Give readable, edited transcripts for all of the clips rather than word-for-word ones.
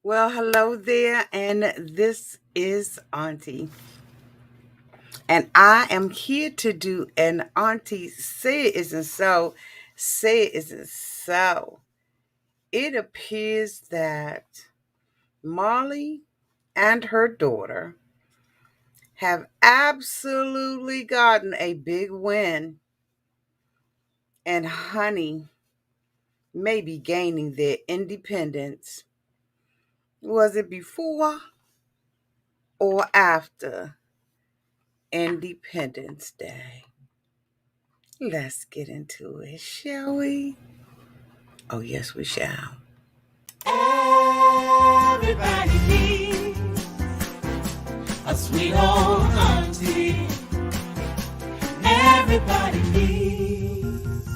Well, hello there, and this is Auntie. And I am here to do an Auntie Say It Isn't So, Say It Isn't So. It appears that Molly and her daughter have absolutely gotten a big win, and Honey may be gaining their independence. Was it before or after Independence Day? Let's get into it, shall we? Oh, yes, we shall. Everybody needs a sweet old auntie. Everybody needs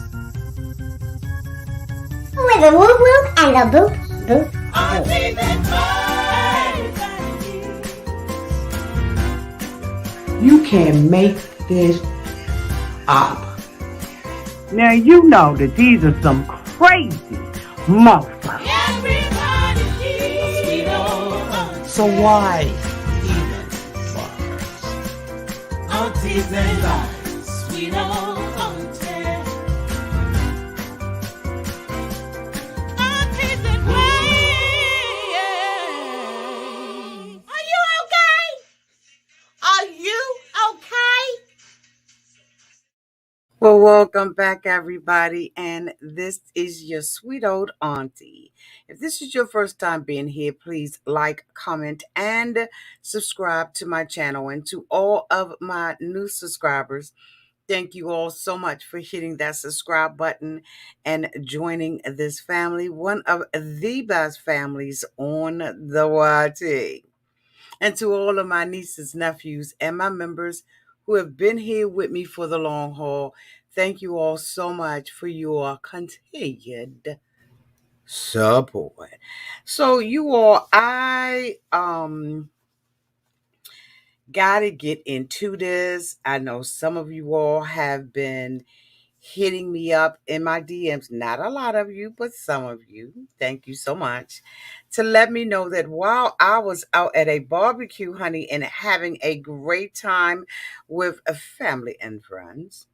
with a whoop whoop and a boop boop auntie boop. that everybody needs. You can't make this up. Now you know that these are some crazy motherfuckers. Everybody needs a sweet old auntie. So why even bother? Aunties and lives, sweet old auntie. Aunties and ways. Are you okay? Are you okay? Well, welcome back, everybody. And this is your sweet old Auntie. If this is your first time being here, please like, comment, and subscribe to my channel. And to all of my new subscribers, thank you all so much for hitting that subscribe button and joining this family, one of the best families on the YT. And to all of my nieces, nephews, and my members who have been here with me for the long haul, thank you all so much for your continued support. So you all, I gotta get into this. I know some of you all have been hitting me up in my DMs, not a lot of you, but some of you, thank you so much, to let me know that while I was out at a barbecue, honey, and having a great time with a family and friends,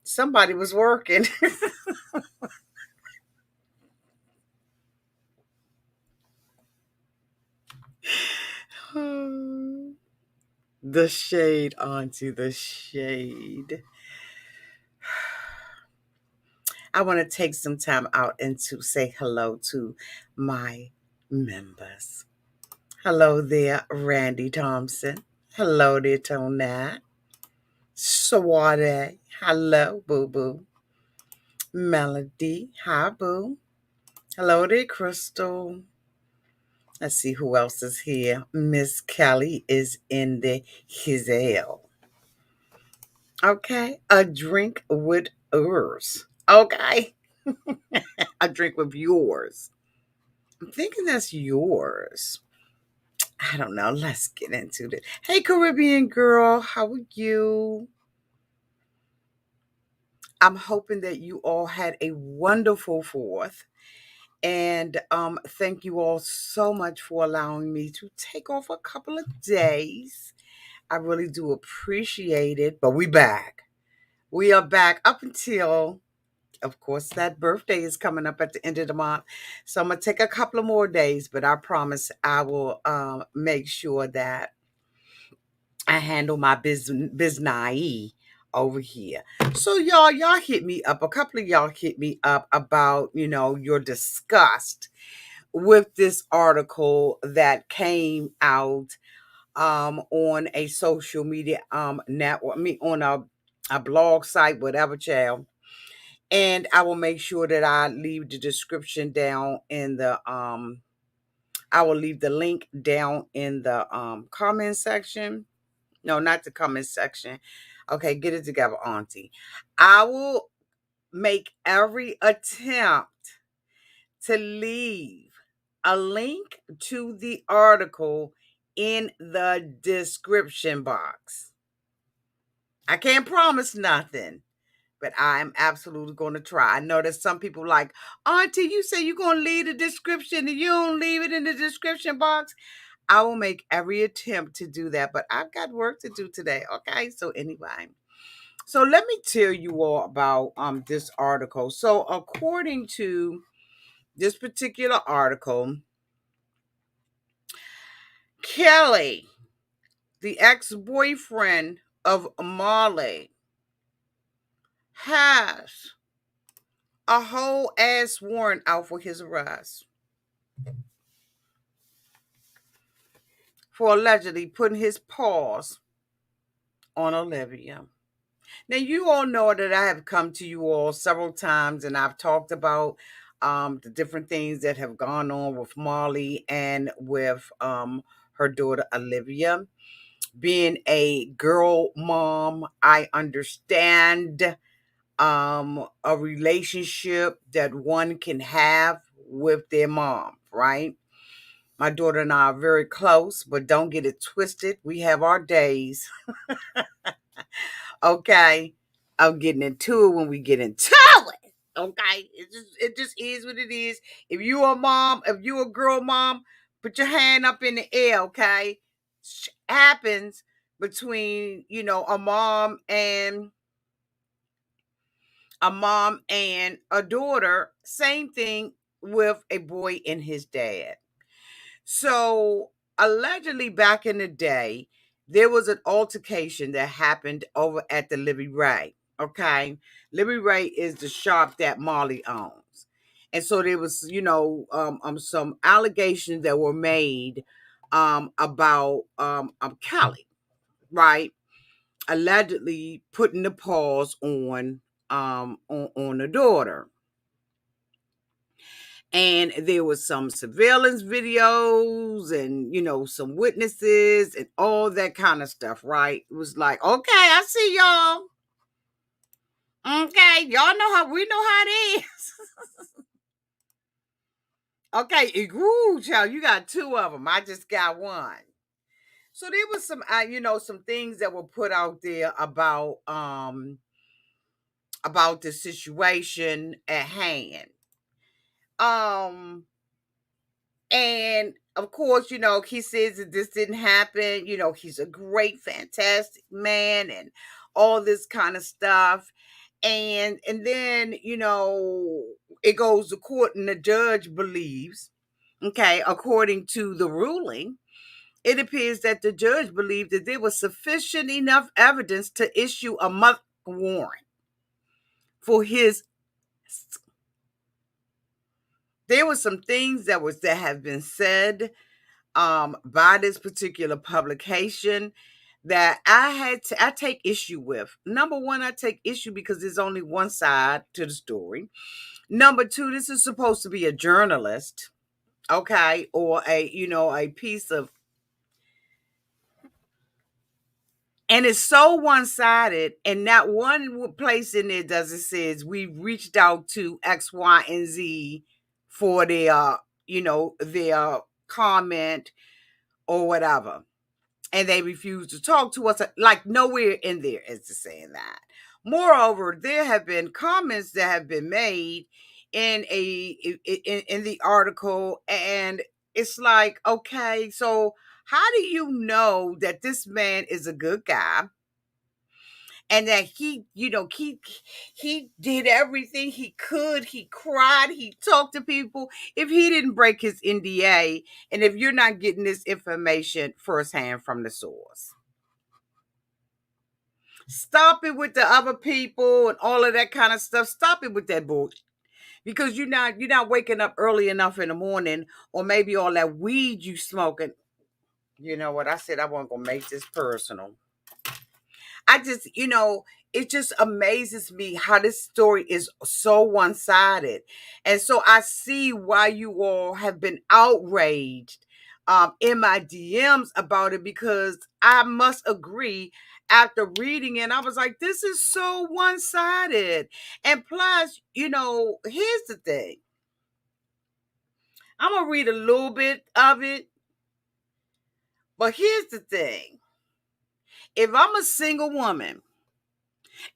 somebody was working. The shade, Auntie, the shade. I want to take some time out and to say hello to my members. Hello there, Randy Thompson. Hello there, Tonat. Swade. Hello, Boo Boo. Melody. Hi, Boo. Hello there, Crystal. Let's see who else is here. Miss Kelly is in the Hizel. Okay. A drink with yours. Okay. A drink with yours. I'm thinking that's yours. I don't know. Let's get into it. Hey, Caribbean girl. How are you? I'm hoping that you all had a wonderful 4th. And thank you all so much for allowing me to take off a couple of days. I really do appreciate it. But we back. We are back up until, of course, that birthday is coming up at the end of the month. So I'm going to take a couple of more days, but I promise I will make sure that I handle my business over here. So y'all hit me up. A couple of y'all hit me up about, your disgust with this article that came out on a social media network, on a blog site, whatever, child. And I will make sure that I leave the description down in the I will leave the link down in the comment section. No, not the comment section. Okay, get it together, Auntie. I will make every attempt to leave a link to the article in the description box. I can't promise nothing, but I'm absolutely going to try. I know that some people like, Auntie, you say you're going to leave the description and you don't leave it in the description box. I will make every attempt to do that, but I've got work to do today. Okay. So anyway, so let me tell you all about this article. So according to this particular article, Kelly, the ex-boyfriend of Marley, has a whole ass warrant out for his arrest for allegedly putting his paws on Olivia. Now, you all know that I have come to you all several times and I've talked about the different things that have gone on with Marley and with her daughter Olivia. Being a girl mom, I understand a relationship that one can have with their mom, right? My daughter and I are very close, but don't get it twisted. We have our days. Okay. I'm getting into it when we get into it. Okay. It just is what it is. If you a mom, if you a girl mom, put your hand up in the air, okay? Happens between, a mom and a daughter. Same thing with a boy and his dad. So allegedly back in the day, there was an altercation that happened over at the Libby Ray. Okay. Libby Ray is the shop that Marley owns. And so there was, some allegations that were made about Kelly, right? Allegedly putting the paws on the daughter. And there was some surveillance videos and some witnesses and all that kind of stuff, right? It was like, okay, I see y'all. Okay, y'all know how we know how it is. Okay, ooh, child, you got two of them. I just got one. So there was some things that were put out there about the situation at hand. Um And of course, he says that this didn't happen. He's a great, fantastic man and all this kind of stuff. And then, it goes to court and the judge believes, okay, according to the ruling, it appears that the judge believed that there was sufficient enough evidence to issue a month warrant for his. There were some things that have been said by this particular publication that I take issue with. Number one, I take issue because there's only one side to the story. Number two, this is supposed to be a journalist, okay, or a piece of, and it's so one-sided, and not one place in there does it says we've reached out to X, Y, and Z for their comment or whatever. And they refuse to talk to us. Like nowhere in there is it saying that. Moreover, there have been comments that have been made in the article, and it's like, okay, so how do you know that this man is a good guy? And that he did everything he could. He cried. He talked to people. If he didn't break his NDA, and if you're not getting this information firsthand from the source, stop it with the other people and all of that kind of stuff. Stop it with that bullshit. Because you're not waking up early enough in the morning, or maybe all that weed you smoking. You know what? I said I wasn't gonna make this personal. I just, it just amazes me how this story is so one-sided. And so I see why you all have been outraged in my DMs about it, because I must agree, after reading it, I was like, this is so one-sided. And plus, here's the thing. I'm going to read a little bit of it. But here's the thing. If I'm a single woman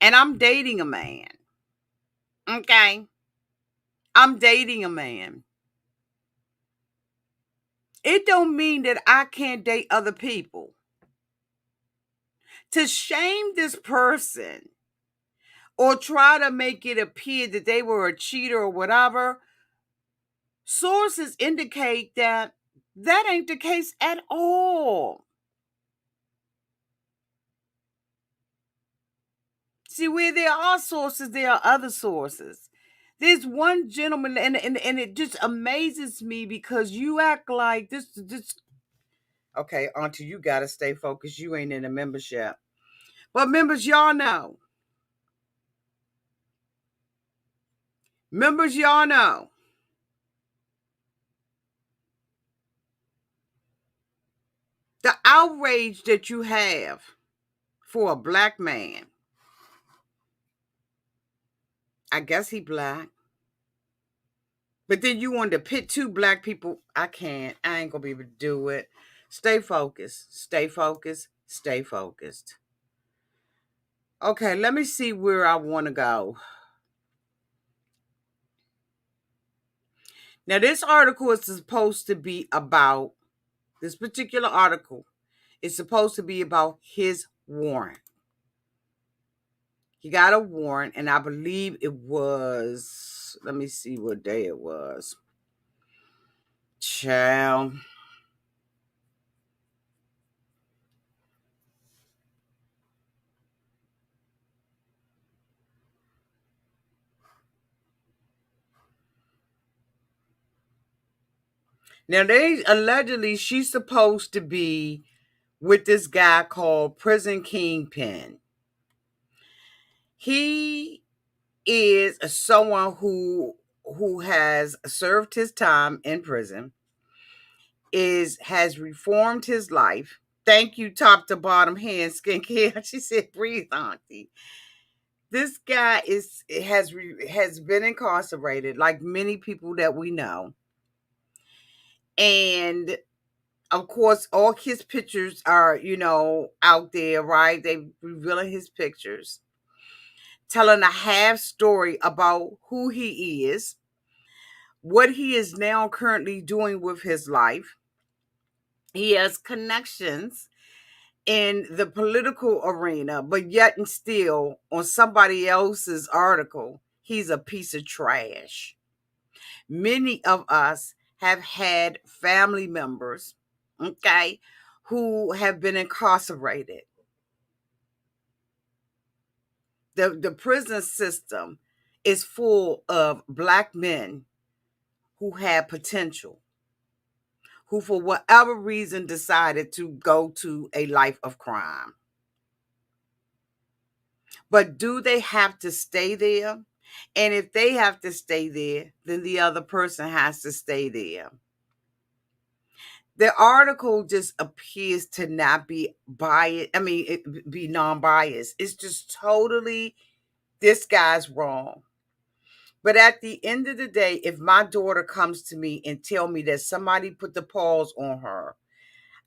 and I'm dating a man, Okay. I'm dating a man. It don't mean that I can't date other people. To shame this person or try to make it appear that they were a cheater or whatever, sources indicate that that ain't the case at all. See, where there are sources, there are other sources. There's one gentleman, and it just amazes me because you act like this. Okay, Auntie, you got to stay focused. You ain't in a membership. But members, y'all know. Members, y'all know. The outrage that you have for a black man. I guess he black. But then you want to pit two black people. I can't. I ain't going to be able to do it. Stay focused. Stay focused. Stay focused. Okay, let me see where I want to go. Now, this article is supposed to be about, this particular article is supposed to be about his warrant. He got a warrant, and I believe it was, let me see what day it was. Child. Now, they allegedly, she's supposed to be with this guy called Prison Kingpin. He is someone who has served his time in prison, has reformed his life. Thank you, top to bottom hand skincare. She said, "Breathe, Auntie." This guy has been incarcerated, like many people that we know, and of course, all his pictures are, out there, right? They revealing his pictures, telling a half story about who he is, what he is now currently doing with his life. He has connections in the political arena, but yet and still, on somebody else's article, he's a piece of trash. Many of us have had family members, okay, who have been incarcerated. The prison system is full of black men who had potential, who for whatever reason decided to go to a life of crime. But do they have to stay there? And if they have to stay there, then the other person has to stay there. The article just appears to not be biased. I mean, be non-biased. It's just totally, this guy's wrong. But at the end of the day, if my daughter comes to me and tell me that somebody put the pause on her,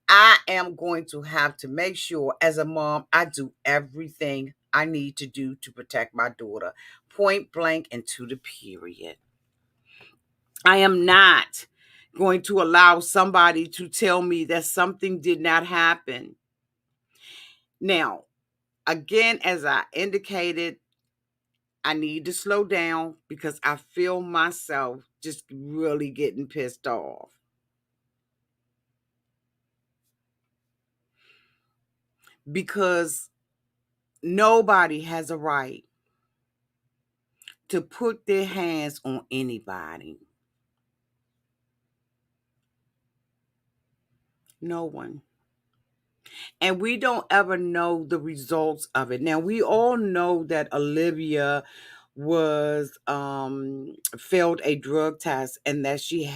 I am going to have to make sure as a mom, I do everything I need to do to protect my daughter, point blank and to the period. I am not going to allow somebody to tell me that something did not happen. Now, again, as I indicated, I need to slow down because I feel myself just really getting pissed off. Because nobody has a right to put their hands on anybody. No one. And we don't ever know the results of it. Now, we all know that Olivia was failed a drug test and that she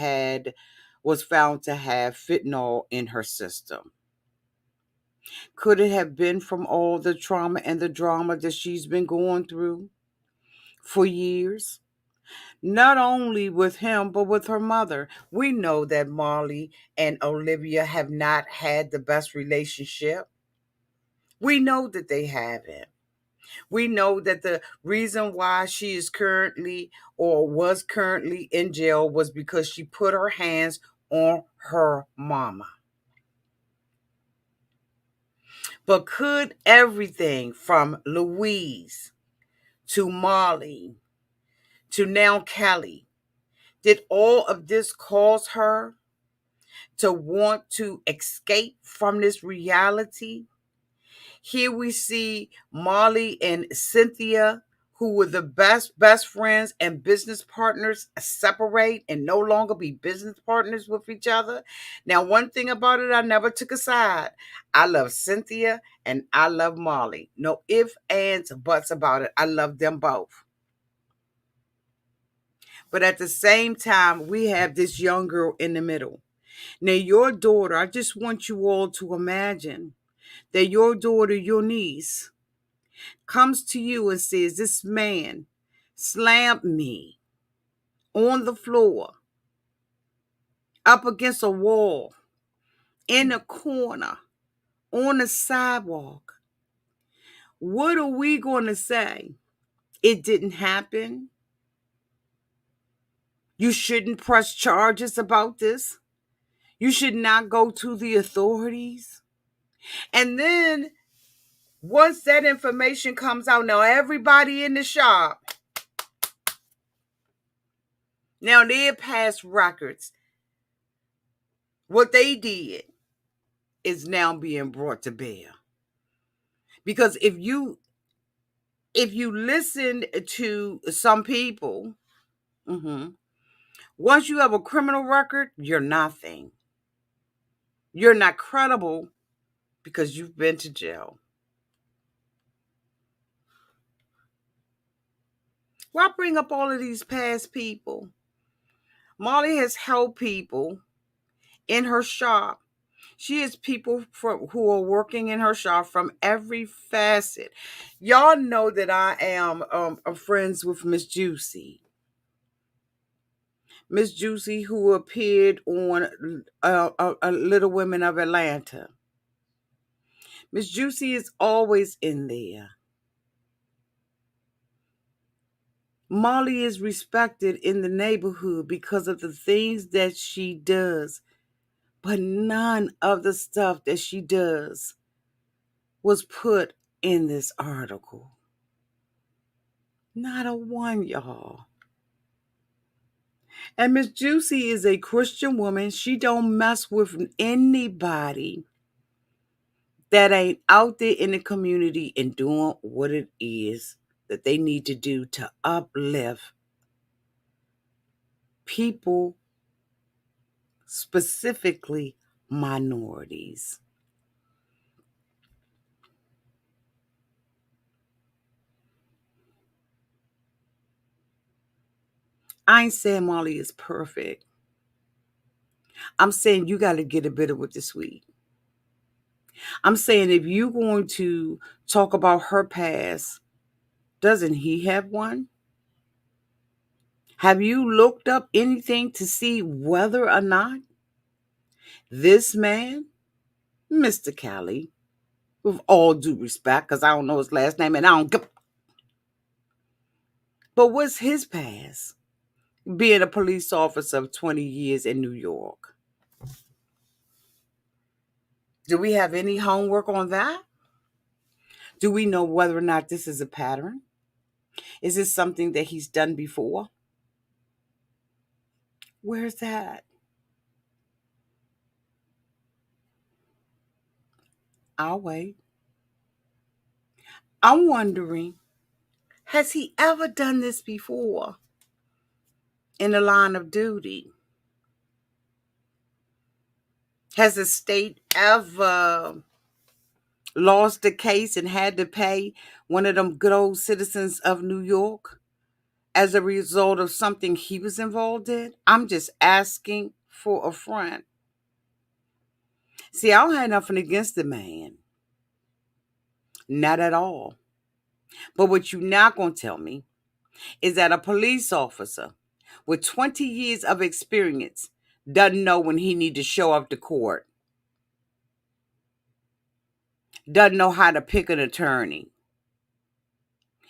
was found to have fentanyl in her system. Could it have been from all the trauma and the drama that she's been going through for years? Not only with him, but with her mother. We know that Marley and Olivia have not had the best relationship. We know that they haven't. We know that the reason why she is currently or was currently in jail was because she put her hands on her mama. But could everything from Louise to Molly to now Kelly, did all of this cause her to want to escape from this reality? Here we see Molly and Cynthia, who were the best friends and business partners, separate and no longer be business partners with each other. Now, one thing about it, I never took a side. I love Cynthia and I love Molly. No ifs, ands, buts about it. I love them both. But at the same time, we have this young girl in the middle. Now, your daughter, I just want you all to imagine that your daughter, your niece, comes to you and says, this man slammed me on the floor, up against a wall, in a corner, on the sidewalk. What are we going to say? It didn't happen. You shouldn't press charges about this. You should not go to the authorities. And then once that information comes out, now everybody in the shop, now their past records, what they did is now being brought to bear. Because if you listen to some people, once you have a criminal record, you're nothing. You're not credible because you've been to jail. Why bring up all of these past people? Molly has helped people in her shop. She has people who are working in her shop from every facet. Y'all know that I am friends with Miss Juicy. Miss Juicy, who appeared on Little Women of Atlanta. Miss Juicy is always in there. Molly is respected in the neighborhood because of the things that she does. But none of the stuff that she does was put in this article. Not a one, y'all. And Miss Juicy is a Christian woman. She don't mess with anybody that ain't out there in the community and doing what it is that they need to do to uplift people, specifically minorities. I ain't saying Molly is perfect. I'm saying you got to get a bitter with the sweet. I'm saying if you're going to talk about her past, doesn't he have one? Have you looked up anything to see whether or not this man, Mr. Callie, with all due respect, because I don't know his last name and I don't give, but what's his past? Being a police officer of 20 years in New York. Do we have any homework on that? Do we know whether or not this is a pattern? Is this something that he's done before? Where's that? I'll wait. I'm wondering, has he ever done this before in the line of duty? Has the state ever lost the case and had to pay one of them good old citizens of New York as a result of something he was involved in? I'm just asking for a friend. See, I don't have nothing against the man. Not at all. But what you're not going to tell me is that a police officer with 20 years of experience doesn't know when he need to show up to court, doesn't know how to pick an attorney,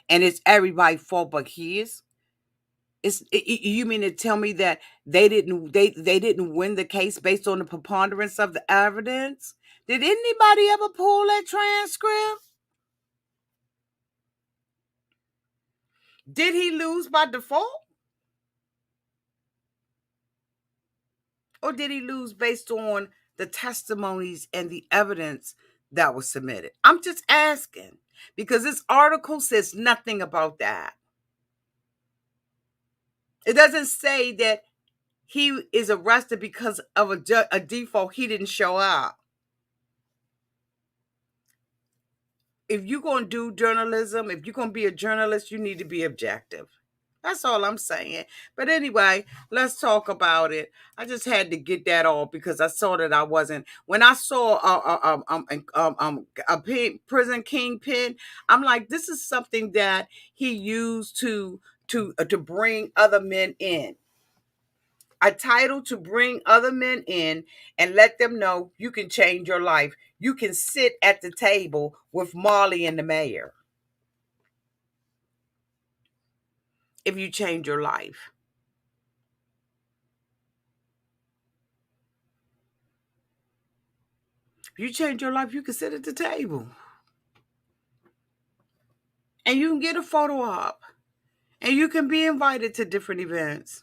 and it's everybody's fault but his. You mean to tell me that they didn't win the case based on the preponderance of the evidence? Did anybody ever pull that transcript? Did he lose by default? Or did he lose based on the testimonies and the evidence that was submitted? I'm just asking because this article says nothing about that. It doesn't say that he is arrested because of a default. He didn't show up. If you're going to do journalism, if you're going to be a journalist, you need to be objective. That's all I'm saying. But anyway, let's talk about it. I just had to get that off because I saw that I wasn't. When I saw prison kingpin, I'm like, this is something that he used to bring other men in. A title to bring other men in and let them know you can change your life. You can sit at the table with Marley and the mayor if you change your life. If you change your life, you can sit at the table. And you can get a photo op. And you can be invited to different events.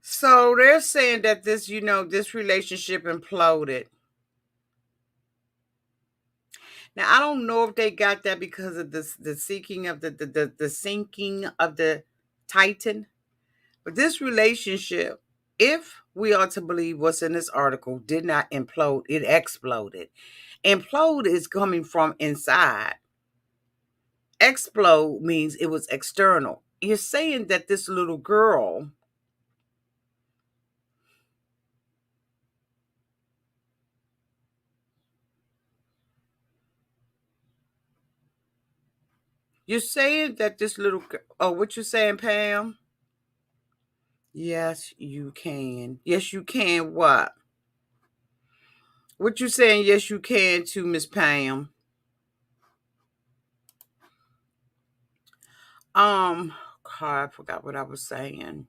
So they're saying that this relationship imploded. Now I don't know if they got that because of the sinking of the sinking of the Titan. But this relationship, if we are to believe what's in this article, did not implode. It exploded. Implode is coming from inside. Explode means it was external. You're saying that this little girl You're saying that this little girl, oh, what you saying, Pam? Yes, you can. Yes, you can. What? What you saying? Yes, you can to Miss Pam. God, I forgot what I was saying.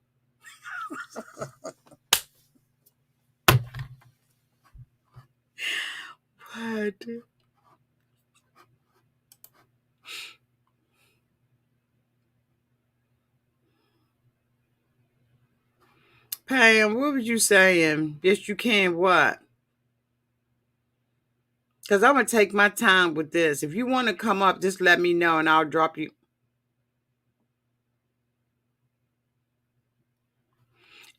What? Pam, what was you saying? Yes, you can. What? Because I'm going to take my time with this. If you want to come up, just let me know and I'll drop you.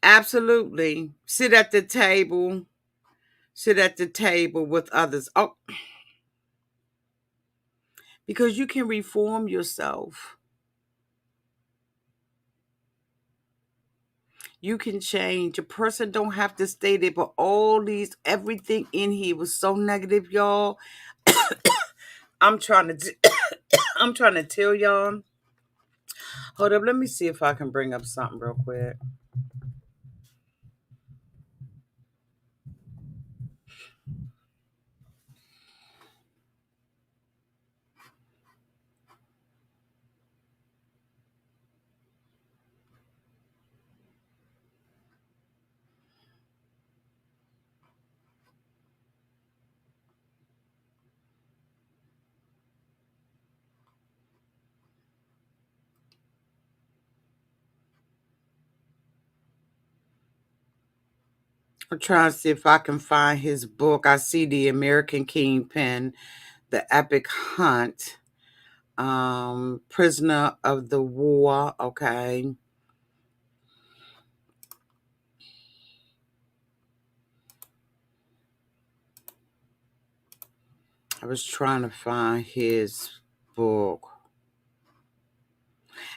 Absolutely. Sit at the table. Sit at the table with others. Oh, because you can reform yourself. You can change. A person don't have to stay there, but everything in here was so negative, y'all. I'm trying to I'm trying to tell y'all. Hold up, let me see if I can bring up something real quick. I'm trying to see if I can find his book. I see The American Kingpin, The Epic Hunt, Prisoner of the War. Okay. I was trying to find his book.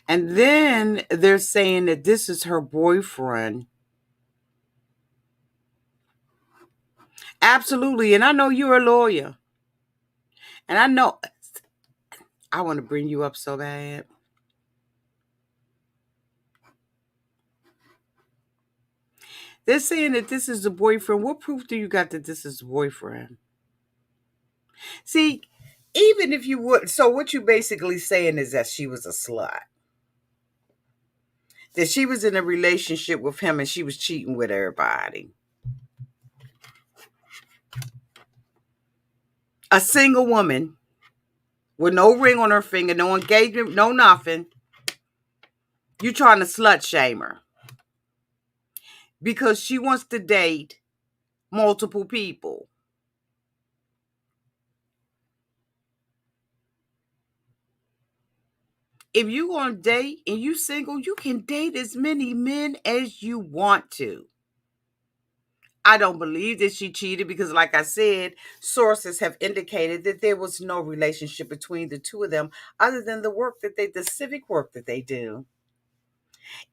And then they're saying that this is her boyfriend. Absolutely. And I know you're a lawyer. And I know I want to bring you up so bad. They're saying that this is the boyfriend. What proof do you got that this is the boyfriend? See, even if you would, so what you basically saying is that she was a slut. That she was in a relationship with him and she was cheating with everybody. A single woman with no ring on her finger, no engagement, no nothing. You trying to slut shame her because she wants to date multiple people. If you gonna date and you single, you can date as many men as you want to. I don't believe that she cheated because, like I said, sources have indicated that there was no relationship between the two of them other than the civic work that they do.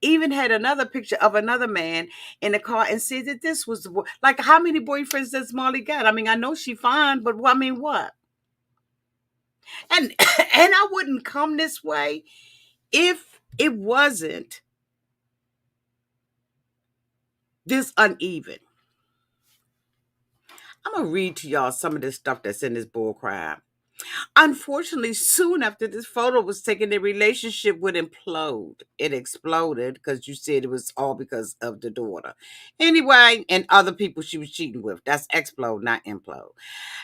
Even had another picture of another man in the car and said that this was the boy. Like, how many boyfriends does Molly got? I mean, I know she fine, but I mean, what? And and I wouldn't come this way if it wasn't this uneven. I'm gonna read to y'all some of this stuff that's in this bull crap. Unfortunately, soon after this photo was taken, the relationship would implode. It exploded because you said it was all because of the daughter. Anyway, and other people she was cheating with. That's explode, not implode.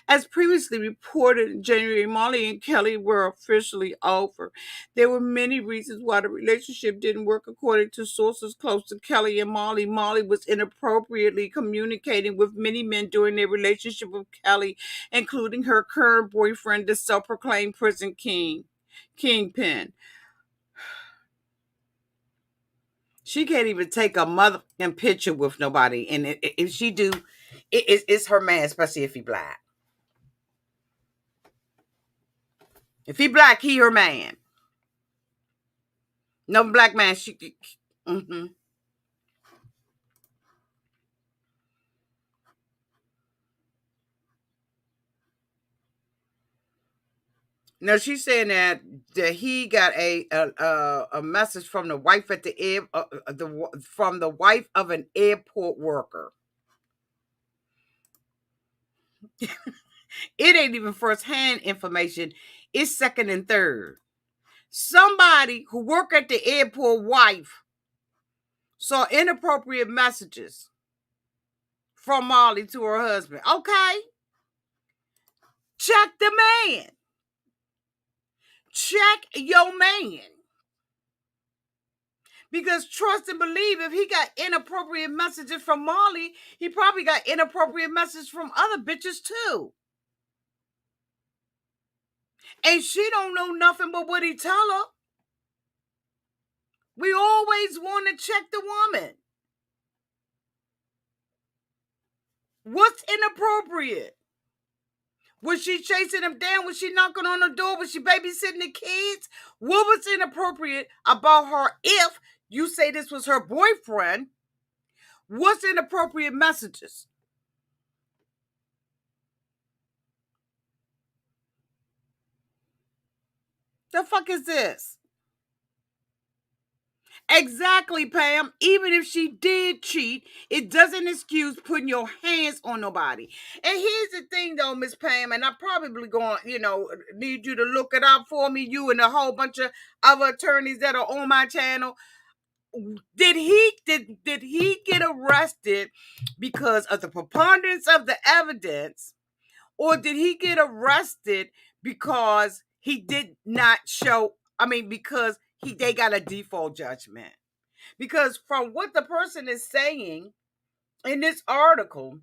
As previously reported in January, Molly and Kelly were officially over. There were many reasons why the relationship didn't work, according to sources close to Kelly and Molly. Molly was inappropriately communicating with many men during their relationship with Kelly, including her current boyfriend, the self-proclaimed prison kingpin. She can't even take a motherfucking picture with nobody, and if she do, it's her man, especially if he black. If he black, he her man. No black man. Mm-hmm. No, she's saying that he got a message from the wife at the air, from the wife of an airport worker. It ain't even first-hand information. It's second and third. Somebody who work at the airport wife saw inappropriate messages from Molly to her husband. Okay. Check the man. Check your man. Because trust and believe, if he got inappropriate messages from Molly, he probably got inappropriate messages from other bitches too. And she don't know nothing but what he tell her. We always want to check the woman. What's inappropriate? Was she chasing him down? Was she knocking on the door? Was she babysitting the kids? What was inappropriate about her if you say this was her boyfriend? What's inappropriate messages? The fuck is this? Exactly, Pam. Even if she did cheat, it doesn't excuse putting your hands on nobody. And here's the thing, though, Miss Pam, and I'm probably going, need you to look it up for me, you and a whole bunch of other attorneys that are on my channel. Did he get arrested because of the preponderance of the evidence, or did he get arrested because he did not show? I mean, because they got a default judgment. Because from what the person is saying in this article,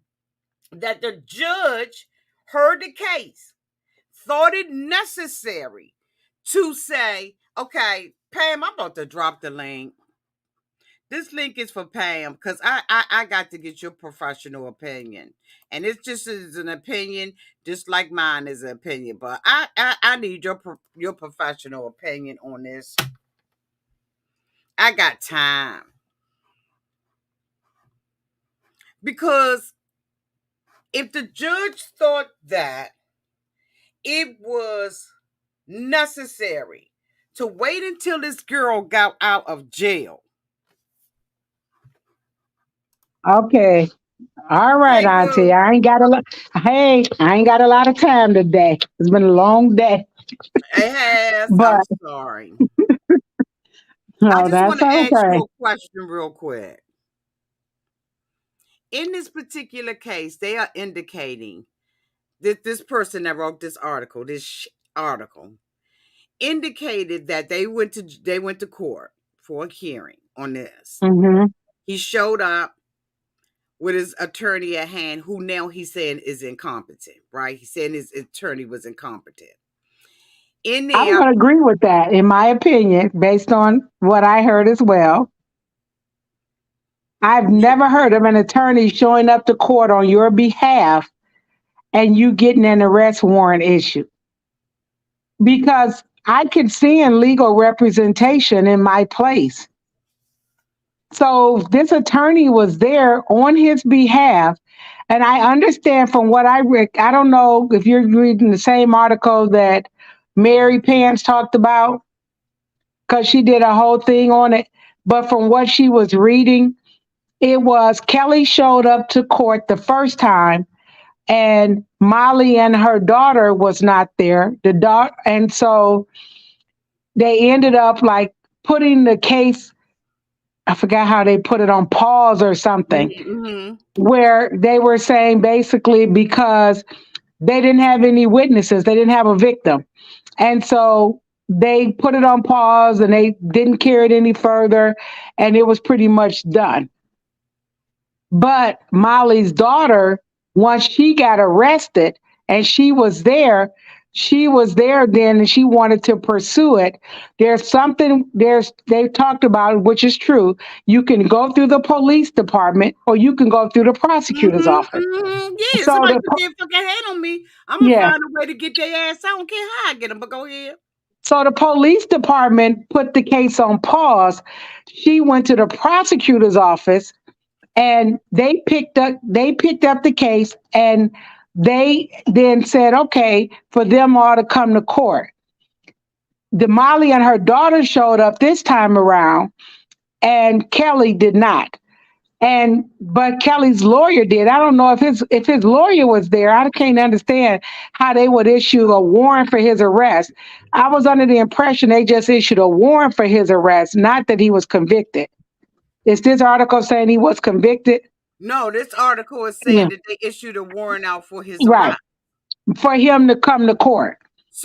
that the judge heard the case, thought it necessary to say, okay, Pam, I'm about to drop the link. This link is for Pam because I got to get your professional opinion. And it's just is an opinion, just like mine is an opinion. But I need your professional opinion on this. I got time. Because if the judge thought that it was necessary to wait until this girl got out of jail Okay. All right, Hey, Auntie. boo. I ain't got a lot. Hey, I ain't got a lot of time today. It's been a long day, It has. I'm but sorry. I no, just want that's to ask you okay. a question real quick. In this particular case, they are indicating that this person that wrote this article, article, indicated that they went to court for a hearing on this. Hmm. He showed up with his attorney at hand, who now he's saying is incompetent, right? He's saying his attorney was incompetent. In I'm there, going to agree with that, in my opinion, based on what I heard as well. I've you, never heard of an attorney showing up to court on your behalf and you getting an arrest warrant issued because I could see in legal representation in my place. So this attorney was there on his behalf. And I understand from what I read, I don't know if you're reading the same article that Mary Pants talked about, because she did a whole thing on it. But from what she was reading, it was Kelly showed up to court the first time and Molly and her daughter was not there. The daughter, and so they ended up like putting the case, I forgot how they put it, on pause or something, mm-hmm. where they were saying basically because they didn't have any witnesses, they didn't have a victim. And so they put it on pause and they didn't carry it any further and it was pretty much done. But Molly's daughter, once she got arrested and she was there then and she wanted to pursue it. They've talked about, which is true. You can go through the police department or you can go through the prosecutor's Mm-hmm, office. mm-hmm. Yeah, So somebody put their fucking hand on me. I'm gonna yeah. find a way to get their ass. I don't care how I get them, but go ahead. So the police department put the case on pause. She went to the prosecutor's office and they picked up the case and they then said, okay, for them all to come to court. The Molly and her daughter showed up this time around and Kelly did not. And but Kelly's lawyer did. I don't know if his lawyer was there. I can't understand how they would issue a warrant for his arrest. I was under the impression they just issued a warrant for his arrest, not that he was convicted. Is this article saying he was convicted? No, this article is saying Yeah. that they issued a warrant out for his Right. arrest. For him to come to court.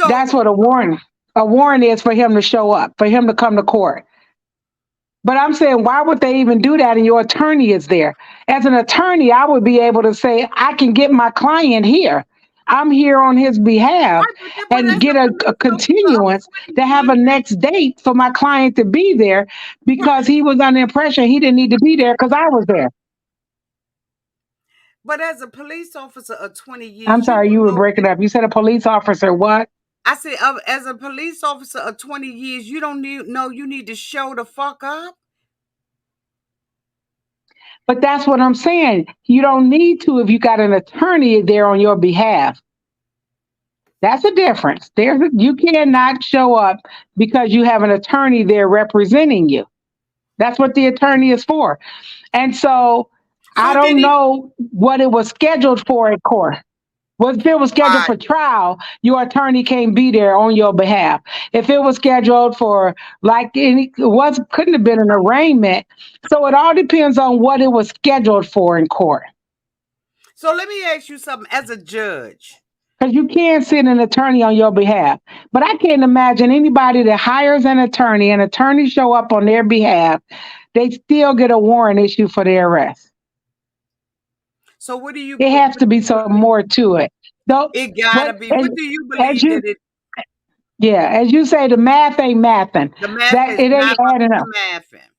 That's So, what a warrant is, for him to show up, for him to come to court. But I'm saying, why would they even do that? And your attorney is there. As an attorney, I would be able to say, I can get my client here. I'm here on his behalf right, but and as get a a police officer of continuance to 20 have a years, next date for my client to be there because right. he was under the impression he didn't need to be there because I was there. But as a police officer of 20 I'm years, you sorry, you don't were know breaking up. You said a police officer, what? I said, as a police officer of 20 years, you don't know you need to show the fuck up. But that's what I'm saying. You don't need to if you got an attorney there on your behalf. That's a difference. You cannot show up because you have an attorney there representing you. That's what the attorney is for. And so I So did don't he? know what it was scheduled for in court. If it was scheduled Right. for trial, your attorney can't be there on your behalf. If it was scheduled for couldn't have been an arraignment. So it all depends on what it was scheduled for in court. So let me ask you something. As a judge, Because you can send an attorney on your behalf. But I can't imagine anybody that hires an attorney show up on their behalf, they still get a warrant issued for their arrest. so what do you It has to be some believe? more to it. Though, It gotta but be. What do you as believe you that it? yeah, as you say, the math ain't mathing. The math That is it not ain't about adding the up. mathing.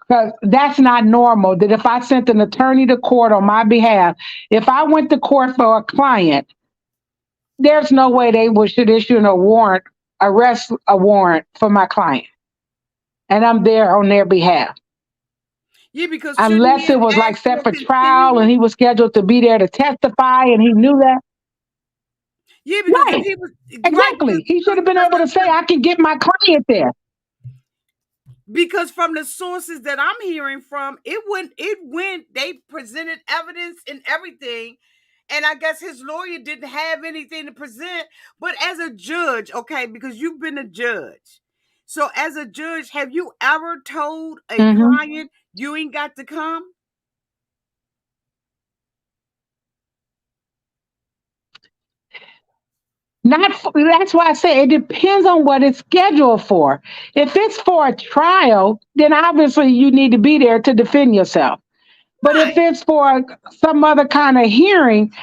Because that's not normal. That if I sent an attorney to court on my behalf, if I went to court for a client, there's no way should issue arrest a warrant for my client. And I'm there on their behalf. Yeah, because shouldn't he Unless it have was like asked set for a for trial and continuance? he was scheduled to be there to testify and he knew that. Yeah, because if Right. he was right, Exactly. He should have been because able to say, I can get my client there. Because from the sources that I'm hearing from, they presented evidence and everything. And I guess his lawyer didn't have anything to present. But as a judge, okay, because you've been a judge. So as a judge, have you ever told a Mm-hmm. client you ain't got to come? That's why I say it depends on what it's scheduled for. If it's for a trial, then obviously you need to be there to defend yourself. But if Right. it's for some other kind of hearing,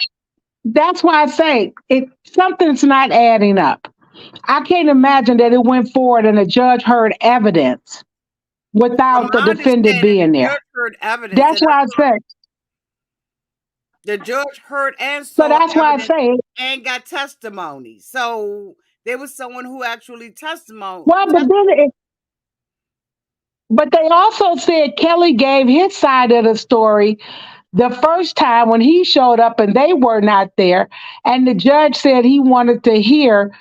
that's why I say it something's not adding up. I can't imagine that it went forward and the judge heard evidence From without the my defendant understanding, the being there. judge heard evidence, That's and why I say the judge heard and so saw that's why I evidence say and got testimony. So there was someone who actually well, but they also said Kelly gave his side of the story the first time when he showed up and they were not there. And the judge said he wanted to hear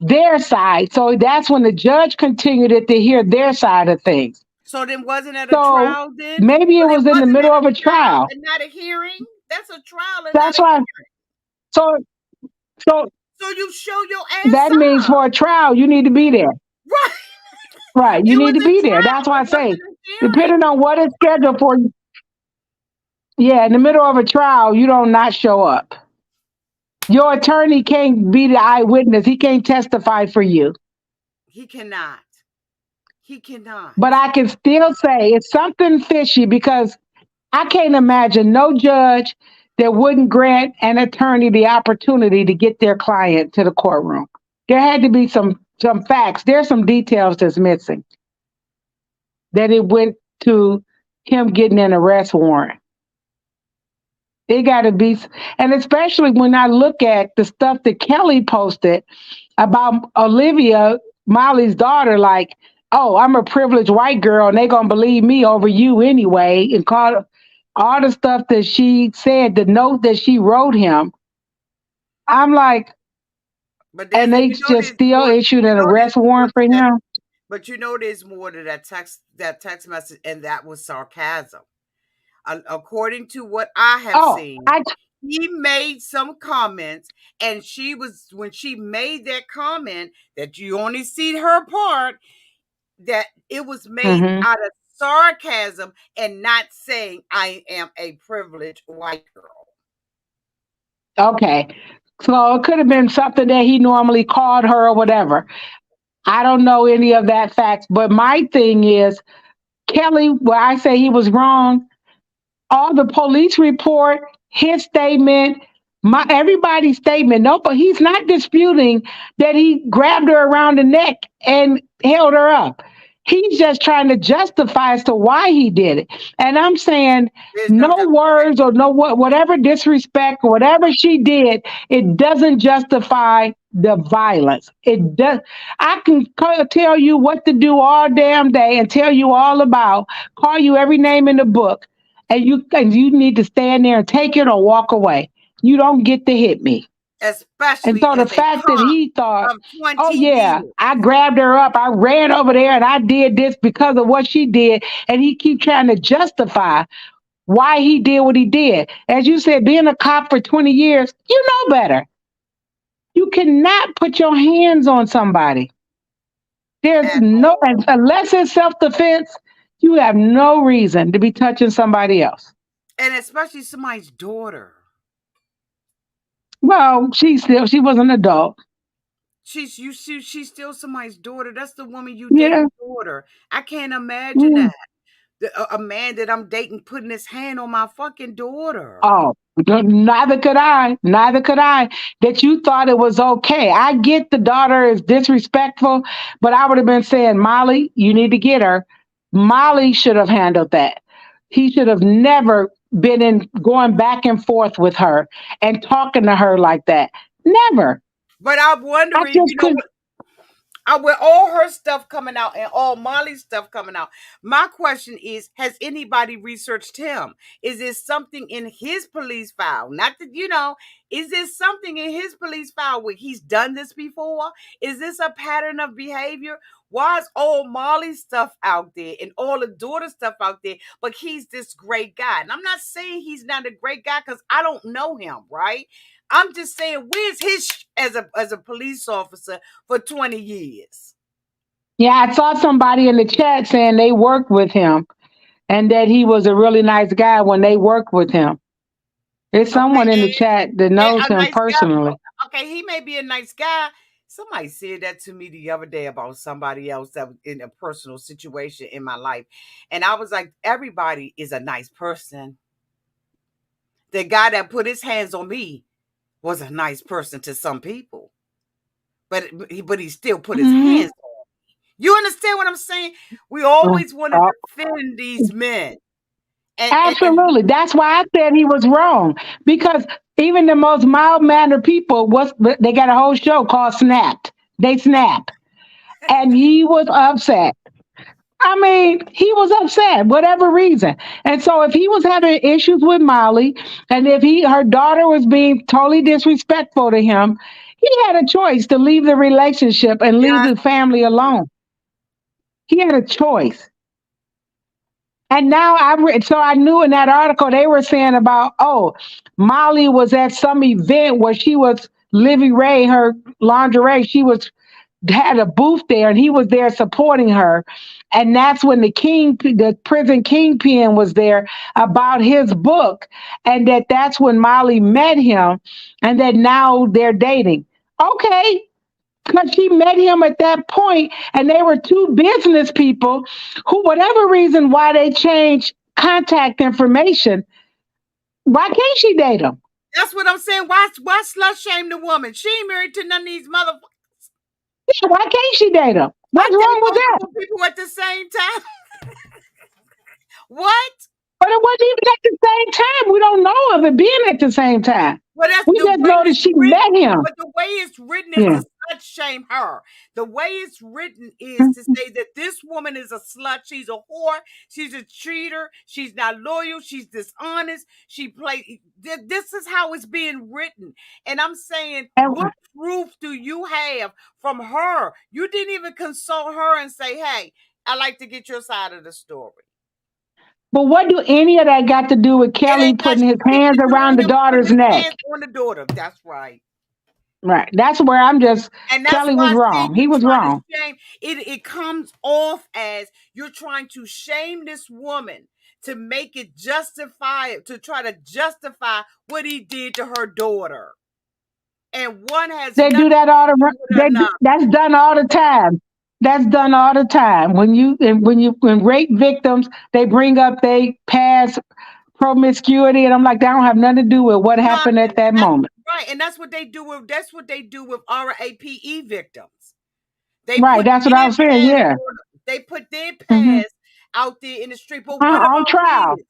their side. So that's when the judge continued it to hear their side of things. So then wasn't at a So trial then? maybe So it then was in the wasn't middle at a of a trial trial. and not a hearing? That's a trial and not That's a why. hearing. So, so So you show your ass that means up. for a trial, you need to be there. Right. Right. You It need was to a be there. That's trial. why I It say, wasn't a hearing. depending on what is scheduled for you. Yeah, in the middle of a trial, you don't not show up. Your attorney can't be the eyewitness. He can't testify for you. He cannot. He cannot. But I can still say it's something fishy because I can't imagine no judge that wouldn't grant an attorney the opportunity to get their client to the courtroom. There had to be some facts. There's some details that's missing. That it went to him getting an arrest warrant. It got to be, and especially when I look at the stuff that Kelly posted about Olivia, Molly's daughter, like, oh, I'm a privileged white girl and they're going to believe me over you anyway, and call all the stuff that she said, the note that she wrote him. I'm like, But and they just there's still more. issued You an know there's arrest more warrant for to that. him. But there's more to that text message, and that was sarcasm. According to what I have Oh, seen, he made some comments, and when she made that comment that you only see her part, that it was made mhm. out of sarcasm and not saying I am a privileged white girl. Okay. So it could have been something that he normally called her or whatever. I don't know any of that facts, but my thing is Kelly, where I say he was wrong, all the police report, his statement, my everybody's statement. No, but he's not disputing that he grabbed her around the neck and held her up. He's just trying to justify as to why he did it. And I'm saying There's no no words or no whatever disrespect or whatever she did, it doesn't justify the violence. It does. I can tell you what to do all damn day and tell you all about, call you every name in the book, and you need to stand there and take it or walk away. You don't get to hit me. And especially so the as a fact that cop he thought, of oh 20 yeah, years. I grabbed her up, I ran over there and I did this because of what she did, and he keep trying to justify why he did what he did. As you said, being a cop for 20 years, you know better. You cannot put your hands on somebody. There's At no, all. unless it's self-defense, you have no reason to be touching somebody else. And especially somebody's daughter. Well, she was an adult. She's still somebody's daughter. That's the woman you Yeah. dating daughter. I can't imagine Mm. that. A man that I'm dating putting his hand on my fucking daughter. Oh, neither could I. Neither could I. That you thought it was okay. I get the daughter is disrespectful, but I would have been saying, Molly, you need to get her. Molly should have handled that. He should have never been in going back and forth with her and talking to her like that. Never. But I'm I wondering, just could. with all her stuff coming out and all Molly's stuff coming out, my question is, has anybody researched him? Is there something in his police file? Not that, is there something in his police file where he's done this before? Is this a pattern of behavior Why is all Molly's stuff out there and all the daughter stuff out there? But he's this great guy. And I'm not saying he's not a great guy because I don't know him, right? I'm just saying, where's his as a police officer for 20 years? Yeah, I saw somebody in the chat saying they worked with him and that he was a really nice guy when they worked with him. There's Okay, someone in the chat that and knows a him nice guy. personally. Okay, he may be a nice guy. Somebody said that to me the other day about somebody else that was in a personal situation in my life. And I was like, everybody is a nice person. The guy that put his hands on me was a nice person to some people. But he still put his Hmm. hands on. You understand what I'm saying? We Oh, always want to oh, defend these men. And absolutely. That's why I said he was wrong. Because even the most mild mannered people they got a whole show called Snapped. They snap. And he was upset. I mean, he was upset, whatever reason. And so if he was having issues with Molly and if her daughter was being totally disrespectful to him, he had a choice to leave the relationship and leave yes, the family alone. He had a choice. And now so I knew in that article they were saying about, oh, Molly was at some event where she was Livy Ray, her lingerie. She was had a booth there and he was there supporting her. And that's when the prison kingpin was there about his book. And that's when Molly met him and that now they're dating. Okay. Because she met him at that point and they were two business people who, whatever reason why they changed contact information, why can't she date him? that's what I'm saying. Why slut shame the woman? She ain't married to none of these motherfuckers. Yeah, why can't she date him? I What's date wrong with that? multiple people at the same time. What? But it wasn't even at the same time. We don't know of it being at the same time. Well, that's We the just way know that it's she met written. him. But the way it's written is Yeah. to slut shame her. The way it's written is to Mhm. say that this woman is a slut. She's a whore. She's a cheater. She's not loyal. She's dishonest. She played. This is how it's being written. And I'm saying, And, what proof do you have from her? You didn't even consult her and say, hey, I like to get your side of the story. but what do any of that got to do with It Kelly ain't got putting his shit hands to do around with the him putting daughter's his neck? hands on the daughter. That's right. Right. That's where And that's Kelly why was I say wrong. He you're was trying to wrong. shame it. It comes off as you're trying to shame this woman to make it justify it, to try to justify what he did to her daughter. And one has They do nothing that all to do the with another. that's done all the time. That's done all the time. When rape victims, they bring up they past promiscuity, and I'm like, that don't have nothing to do with what happened at Nothing. that And that's moment. right. And that's what they do with RAPE victims. They Right. put That's what I their was saying. past Yeah. they put their Hmm. past out there in the street. But what On about trial. his?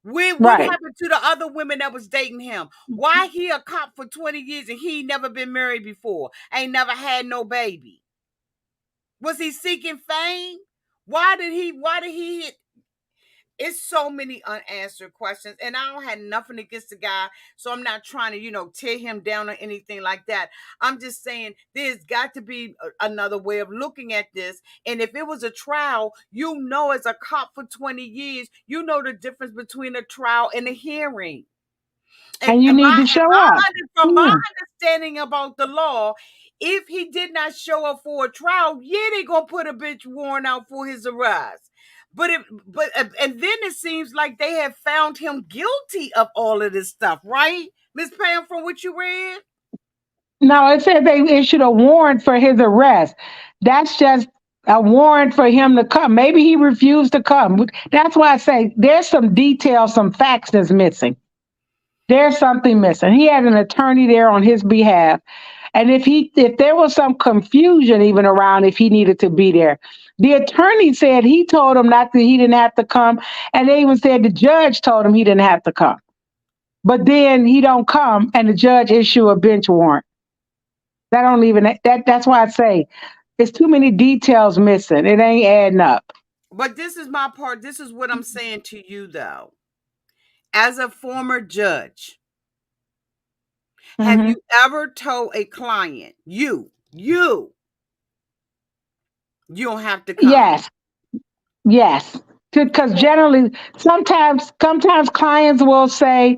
What Right. happened to the other women that was dating him? Why he a cop for 20 years and he never been married before? Ain't never had no baby. Was he seeking fame? Why did he hit? It's so many unanswered questions, and I don't have nothing against the guy, so I'm not trying to, tear him down or anything like that. I'm just saying there's got to be another way of looking at this. And if it was a trial, as a cop for 20 years, you know the difference between a trial and a hearing. And And you and need to show up. from my Yeah. understanding about the law, if he did not show up for a trial, yeah, they gonna put a bitch warrant out for his arrest. And then it seems like they have found him guilty of all of this stuff, right, Miss Pam? From what you read, No, it said they issued a warrant for his arrest. That's just a warrant for him to come. Maybe he refused to come. That's why I say there's some details, some facts that's missing. There's something missing. He had an attorney there on his behalf. And if there was some confusion even around if he needed to be there, the attorney said he told him not that he didn't have to come. And they even said the judge told him he didn't have to come. But then he don't come and the judge issue a bench warrant. That don't even that's why I say it's too many details missing. It ain't adding up. but this is my part. This is what I'm saying to you, though. As a former judge, have Hmm. you ever told a client, you You don't have to come. Yes, yes. Because generally, sometimes clients will say,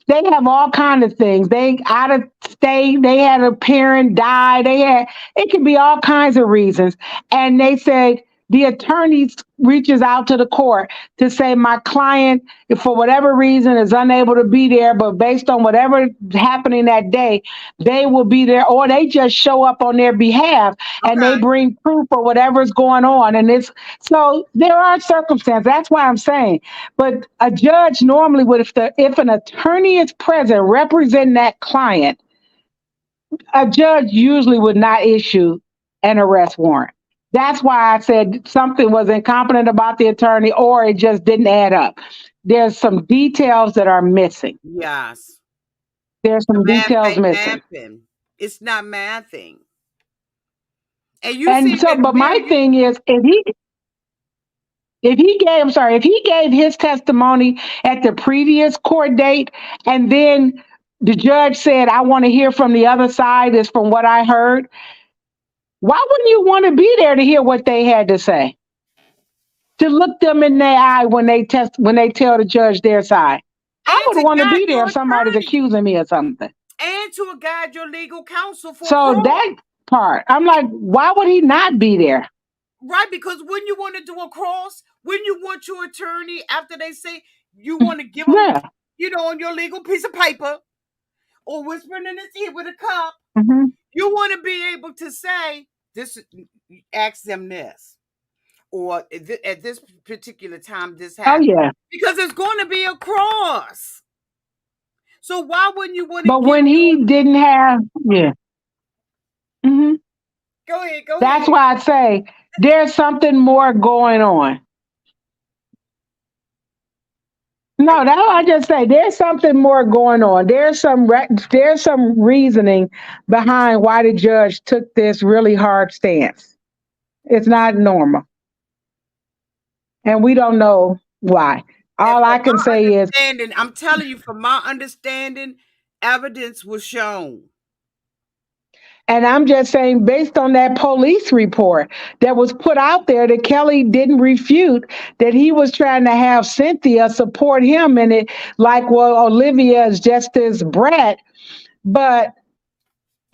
they have all kind of things. They out of state. They had a parent die. It could be all kinds of reasons. And they said the attorney reaches out to the court to say my client, if for whatever reason, is unable to be there, but based on whatever happening that day, they will be there, or they just show up on their behalf and they Okay. bring proof of whatever's going on. And it's so there are circumstances. That's why I'm saying. But a judge normally would, if an attorney is present representing that client, a judge usually would not issue an arrest warrant. That's why I said something was incompetent about the attorney, or it just didn't add up. There's some details that are missing. Yes. There's The some math details ain't missing. mathing. It's not mathing. And you And seem so, but my very thing is, if he gave his testimony at the previous court date, and then the judge said, I want to hear from the other side, is from what I heard, why wouldn't you want to be there to hear what they had to say? To look them in their eye when they tell the judge their side. I and would to want to guide be there your if somebody's attorney accusing me of something. and to guide your legal counsel for So cross. that part, I'm like, why would he not be there? Right, because when you want to do a cross, when you want your attorney, after they say you want to give them, Yeah. on your legal piece of paper or whispering in his ear with a cup, Hmm. you want to be able to say, this, ask them this. Or at this particular time, this Oh happened. yeah. Because it's going to be a cross. So why wouldn't you want to But give when your. he didn't have, yeah. Hmm. Go ahead, go That's ahead. why I say there's something more going on. And No, that I just say there's something more going on. There's some reasoning behind why the judge took this really hard stance. It's not normal, and we don't know why. And All from I can my say is, understanding, I'm telling you, from my understanding, evidence was shown. and I'm just saying, based on that police report that was put out there, that Kelly didn't refute, that he was trying to have Cynthia support him in it, like, well, Olivia is just this brat, but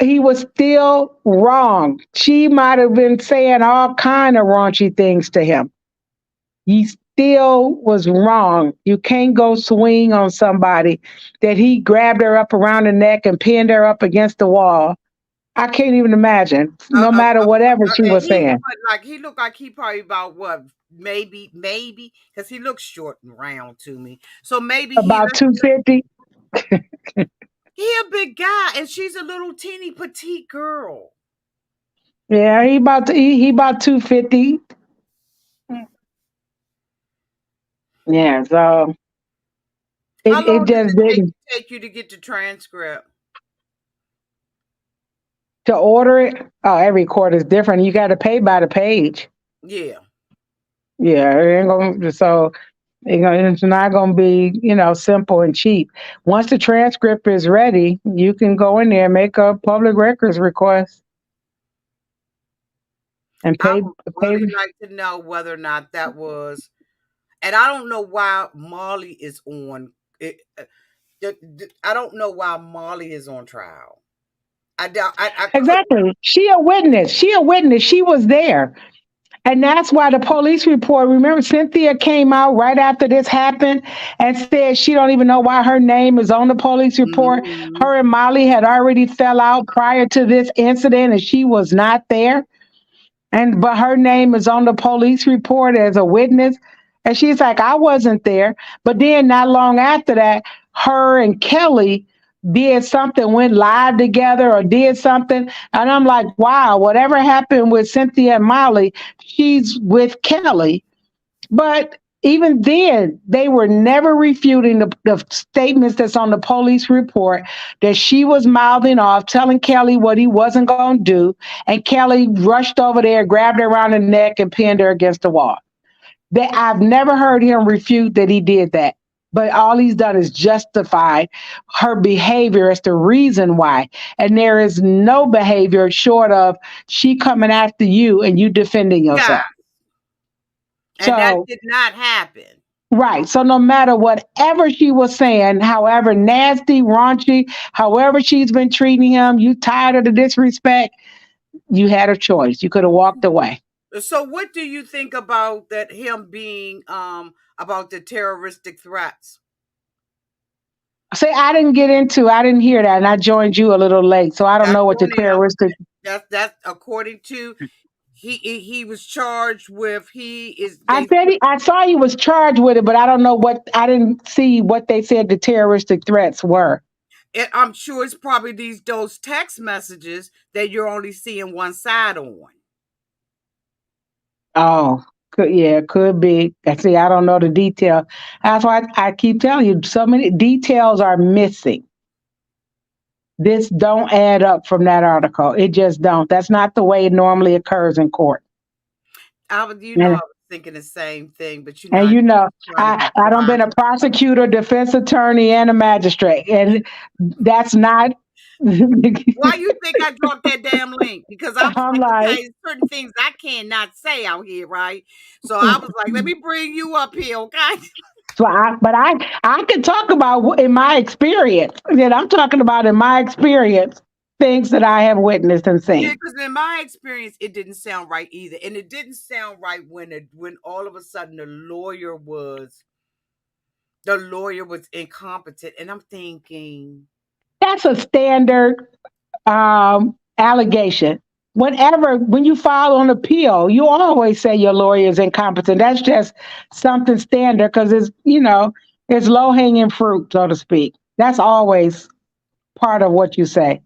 he was still wrong. She might have been saying all kind of raunchy things to him. He still was wrong. You can't go swing on somebody that he grabbed her up around the neck and pinned her up against the wall. I can't even imagine, no matter whatever she And was saying. he looked like he probably about what, maybe, because he looks short and round to me. So maybe About 250. he a big guy, and she's a little teeny petite girl. Yeah, he about 250. Yeah, so How it long does just it didn't. take you to get the transcript? To order it, oh, every court is different. You got to pay by the page. Yeah. Yeah, it ain't gonna, so it's not going to be, simple and cheap. Once the transcript is ready, you can go in there and make a public records request and I pay. would Pay. really like to know whether or not that was, and I don't know why Molly is on. I don't know why Molly is on trial. I doubt. I couldn't. Exactly. She a witness. She a witness. She was there. And that's why the police report, remember Cynthia came out right after this happened and said she don't even know why her name is on the police report. Mhm. Her and Molly had already fell out prior to this incident and she was not there. And but her name is on the police report as a witness. And she's like, I wasn't there. But then not long after that, her and Kelly did something, went live together or did something. And I'm like, wow, whatever happened with Cynthia and Molly, she's with Kelly. But even then, they were never refuting the statements that's on the police report that she was mouthing off, telling Kelly what he wasn't going to do. And Kelly rushed over there, grabbed her around the neck, and pinned her against the wall. I've never heard him refute that he did that. but all he's done is justify her behavior as the reason why. And there is no behavior short of she coming after you and you defending Yeah, yourself. and that So, did not happen. right. So, no matter whatever she was saying, however nasty, raunchy, however she's been treating him, you tired of the disrespect, you had a choice. You could have walked away. So what do you think about that him being about the terroristic threats? See, I didn't hear that, and I joined you a little late, so I don't That's know what the on him. terroristic. That's according to he was charged with he is I they said I saw he was charged with it, but I don't know what. I didn't see what they said the terroristic threats were. I'm sure it's probably those text messages that you're only seeing one side on. Oh, yeah, could be. I see. I don't know the detail. That's why I keep telling you, so many details are missing. This don't add up from that article. It just don't. That's not the way it normally occurs in court. I was thinking the same thing, but And I you know, trying to be I don't been quiet. a prosecutor, defense attorney, and a magistrate, and that's not. Why you think I dropped that damn link? Because I was I'm like, like, okay, certain things I cannot say out here, right? So I was like, let me bring you up here, okay? so I can talk about in my experience. And I'm talking about in my experience things that I have witnessed and Yeah, seen. because in my experience, it didn't sound right either, and it didn't sound right when all of a sudden the lawyer was incompetent, and I'm thinking, That's a standard allegation. When you file on appeal, you always say your lawyer is incompetent. That's just something standard because it's low hanging fruit, so to speak. That's always part of what you say.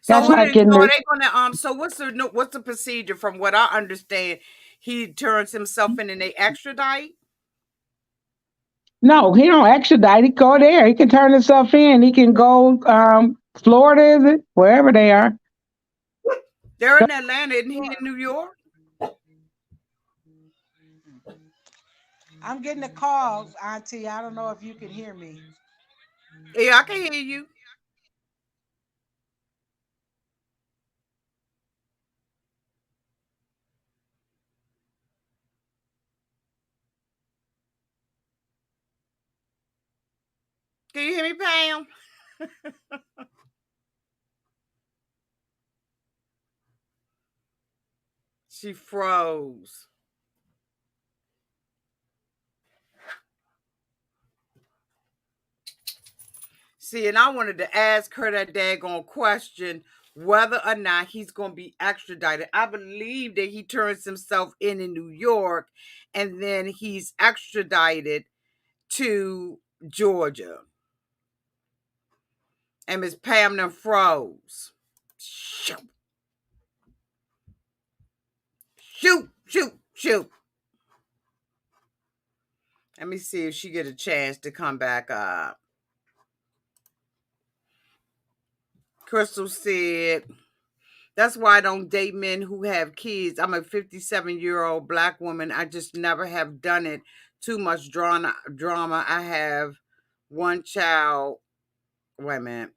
so That's what like is in are the they gonna So what's the procedure? From what I understand, he turns himself in and they extradite. no, he don't extradite. He go there. He can turn himself in. He can go Florida, is it? Wherever they are. They're in Atlanta, isn't he in New York? I'm getting a call, Auntie. I don't know if you can hear me. Yeah, I can hear you. Can you hear me, Pam? She froze. See, and I wanted to ask her that daggone question whether or not he's going to be extradited. I believe that he turns himself in New York and then he's extradited to Georgia. And Miss Pam then froze. Shoot, shoot, shoot, shoot. Let me see if she get a chance to come back up. Crystal said, that's why I don't date men who have kids. I'm a 57-year-old black woman. I just never have done it. Too much drama. I have one child. Wait a minute.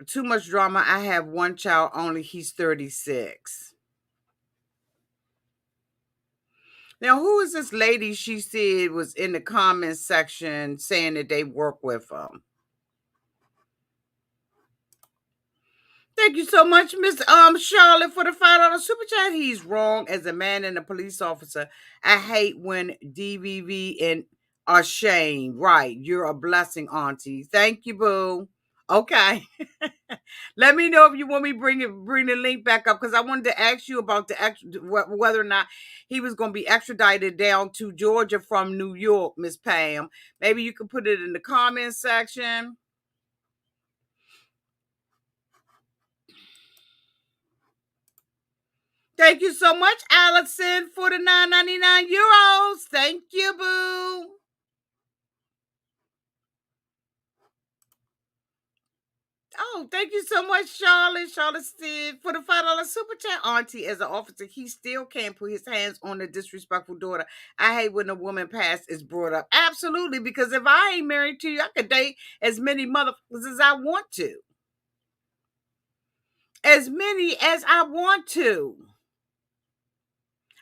Too much drama. I have one child only. He's 36. Now, who is this lady she said was in the comments section saying that they work with them? Thank you so much, Miss Charlotte, for the $5 super chat. He's wrong as a man and a police officer. I hate when DVV and are shamed. Right, you're a blessing, Auntie. Thank you, boo. Okay, let me know if you want me bring the link back up because I wanted to ask you about whether or not he was going to be extradited down to Georgia from New York, Miss Pam. Maybe you could put it in the comments section. Thank you so much, Allison, for the €9.99. Thank you, boo. Oh, Oh, thank you so much, Charlotte. Charlotte said for the $5 super chat. Auntie, as an officer, he still can't put his hands on a disrespectful daughter. I hate when a woman past is brought up. Absolutely, because if I ain't married to you, I could date as many motherfuckers as I want to. As many as I want to.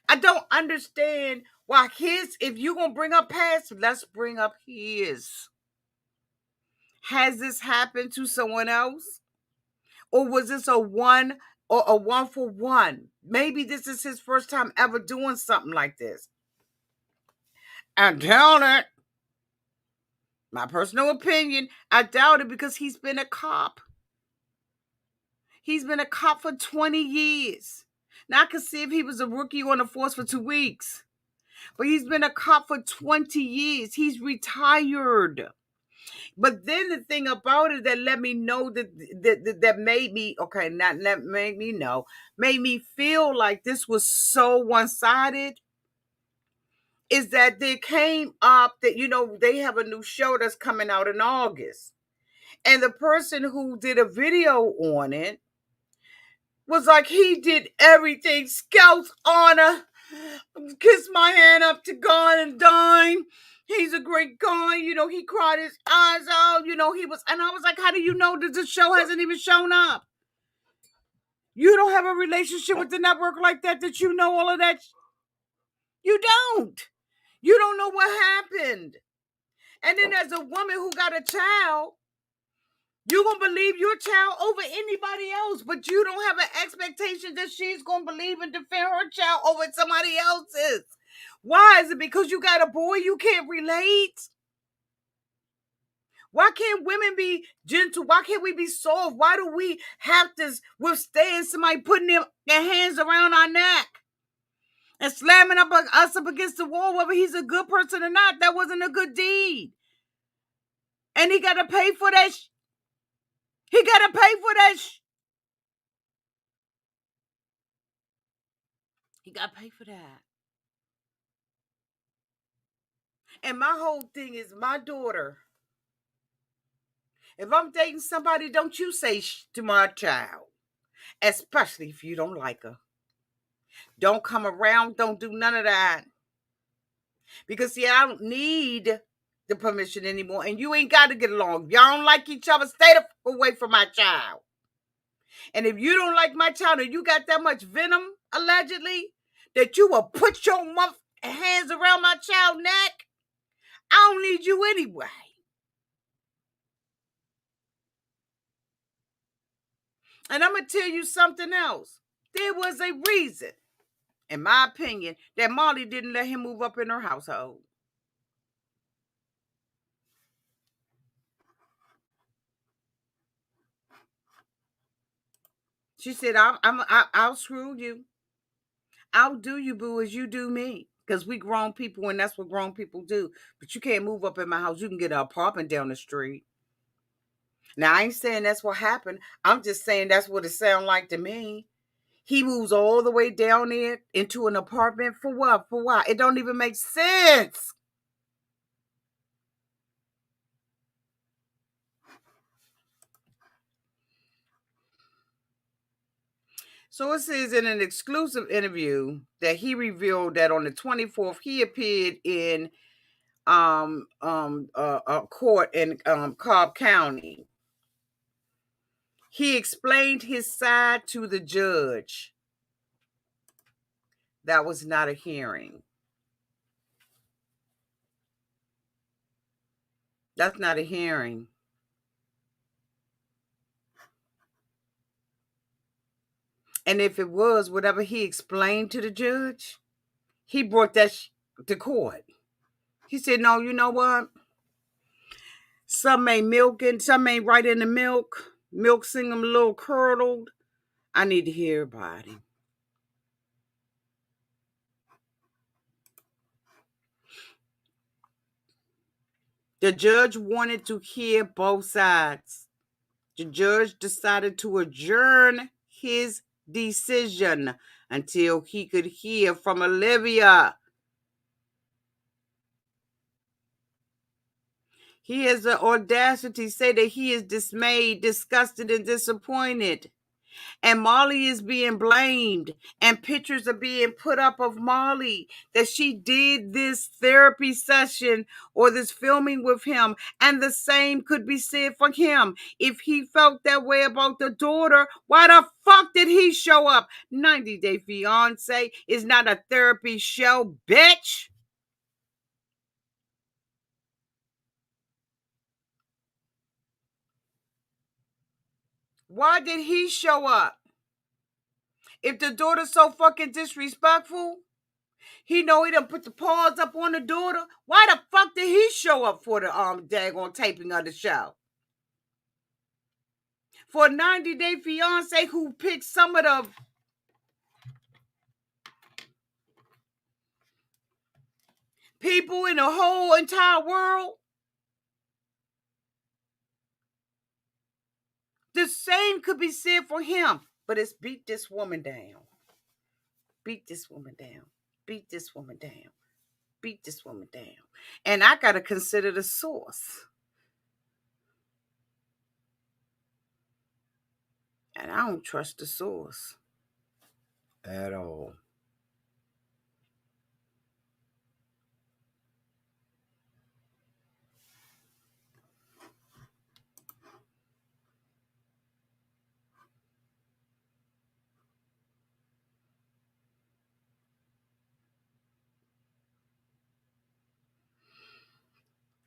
I don't understand why his, if you're going to bring up past, let's bring up his. Has this happened to someone else? Or was this a one or a one for one? Maybe this is his first time ever doing something like this. I doubt it. My personal opinion, I doubt it because he's been a cop. He's been a cop for 20 years. Now I can see if he was a rookie on the force for 2 weeks. But he's been a cop for 20 years. He's retired. But then the thing about it that let me know that made me, okay, not that made me know, made me feel like this was so one-sided, is that they came up that, they have a new show that's coming out in August. And the person who did a video on it was like, he did everything. Scouts honor. Kiss my hand up to God and dime. He's a great guy. He cried his eyes out. He was, and I was like, how do you know that the show hasn't even shown up? You don't have a relationship with the network like that you know all of that. You don't. You don't know what happened. And then as a woman who got a child, you're going to believe your child over anybody else, but you don't have an expectation that she's going to believe and defend her child over somebody else's. Why? Is it because you got a boy you can't relate? Why can't women be gentle? Why can't we be soft? Why do we have to withstand somebody putting their hands around our neck and slamming us up against the wall, whether he's a good person or not? That wasn't a good deed. And he got to pay for that. He got to pay for that. He got to pay for that. And my whole thing is my daughter. If I'm dating somebody, don't you say to my child, especially if you don't like her. Don't come around. Don't do none of that. Because, see, I don't need the permission anymore. And you ain't got to get along. If y'all don't like each other, stay the fuck away from my child. And if you don't like my child and you got that much venom, allegedly, that you will put your hands around my child's neck, I don't need you anyway. And I'm going to tell you something else. There was a reason, in my opinion, that Molly didn't let him move up in her household. She said, I'll screw you. I'll do you, boo, as you do me. Because we grown people and that's what grown people do. But you can't move up in my house. You can get an apartment down the street. Now, I ain't saying that's what happened. I'm just saying that's what it sounded like to me. He moves all the way down there into an apartment for what? For what? It don't even make sense. So it says in an exclusive interview that he revealed that on the 24th, he appeared in a court in Cobb County. He explained his side to the judge. That was not a hearing. That's not a hearing. And if it was, whatever he explained to the judge, he brought that to court. He said, no, you know what? Some ain't milking, some ain't right in the milk. Milk seem a little curdled. I need to hear about him. The judge wanted to hear both sides. The judge decided to adjourn his decision until he could hear from Olivia. He has the audacity to say that he is dismayed, disgusted, and disappointed. And Molly is being blamed, and pictures are being put up of Molly that she did this therapy session or this filming with him. And the same could be said for him. If he felt that way about the daughter, why the fuck did he show up? 90 Day Fiance is not a therapy show, bitch. Why did he show up? If the daughter's so fucking disrespectful, he know he done put the paws up on the daughter. Why the fuck did he show up for the daggone taping of the show? For a 90 Day Fiance who picked some of the people in the whole entire world, the same could be said for him. But it's beat this woman down. Beat this woman down. Beat this woman down. Beat this woman down. And I got to consider the source. And I don't trust the source at all.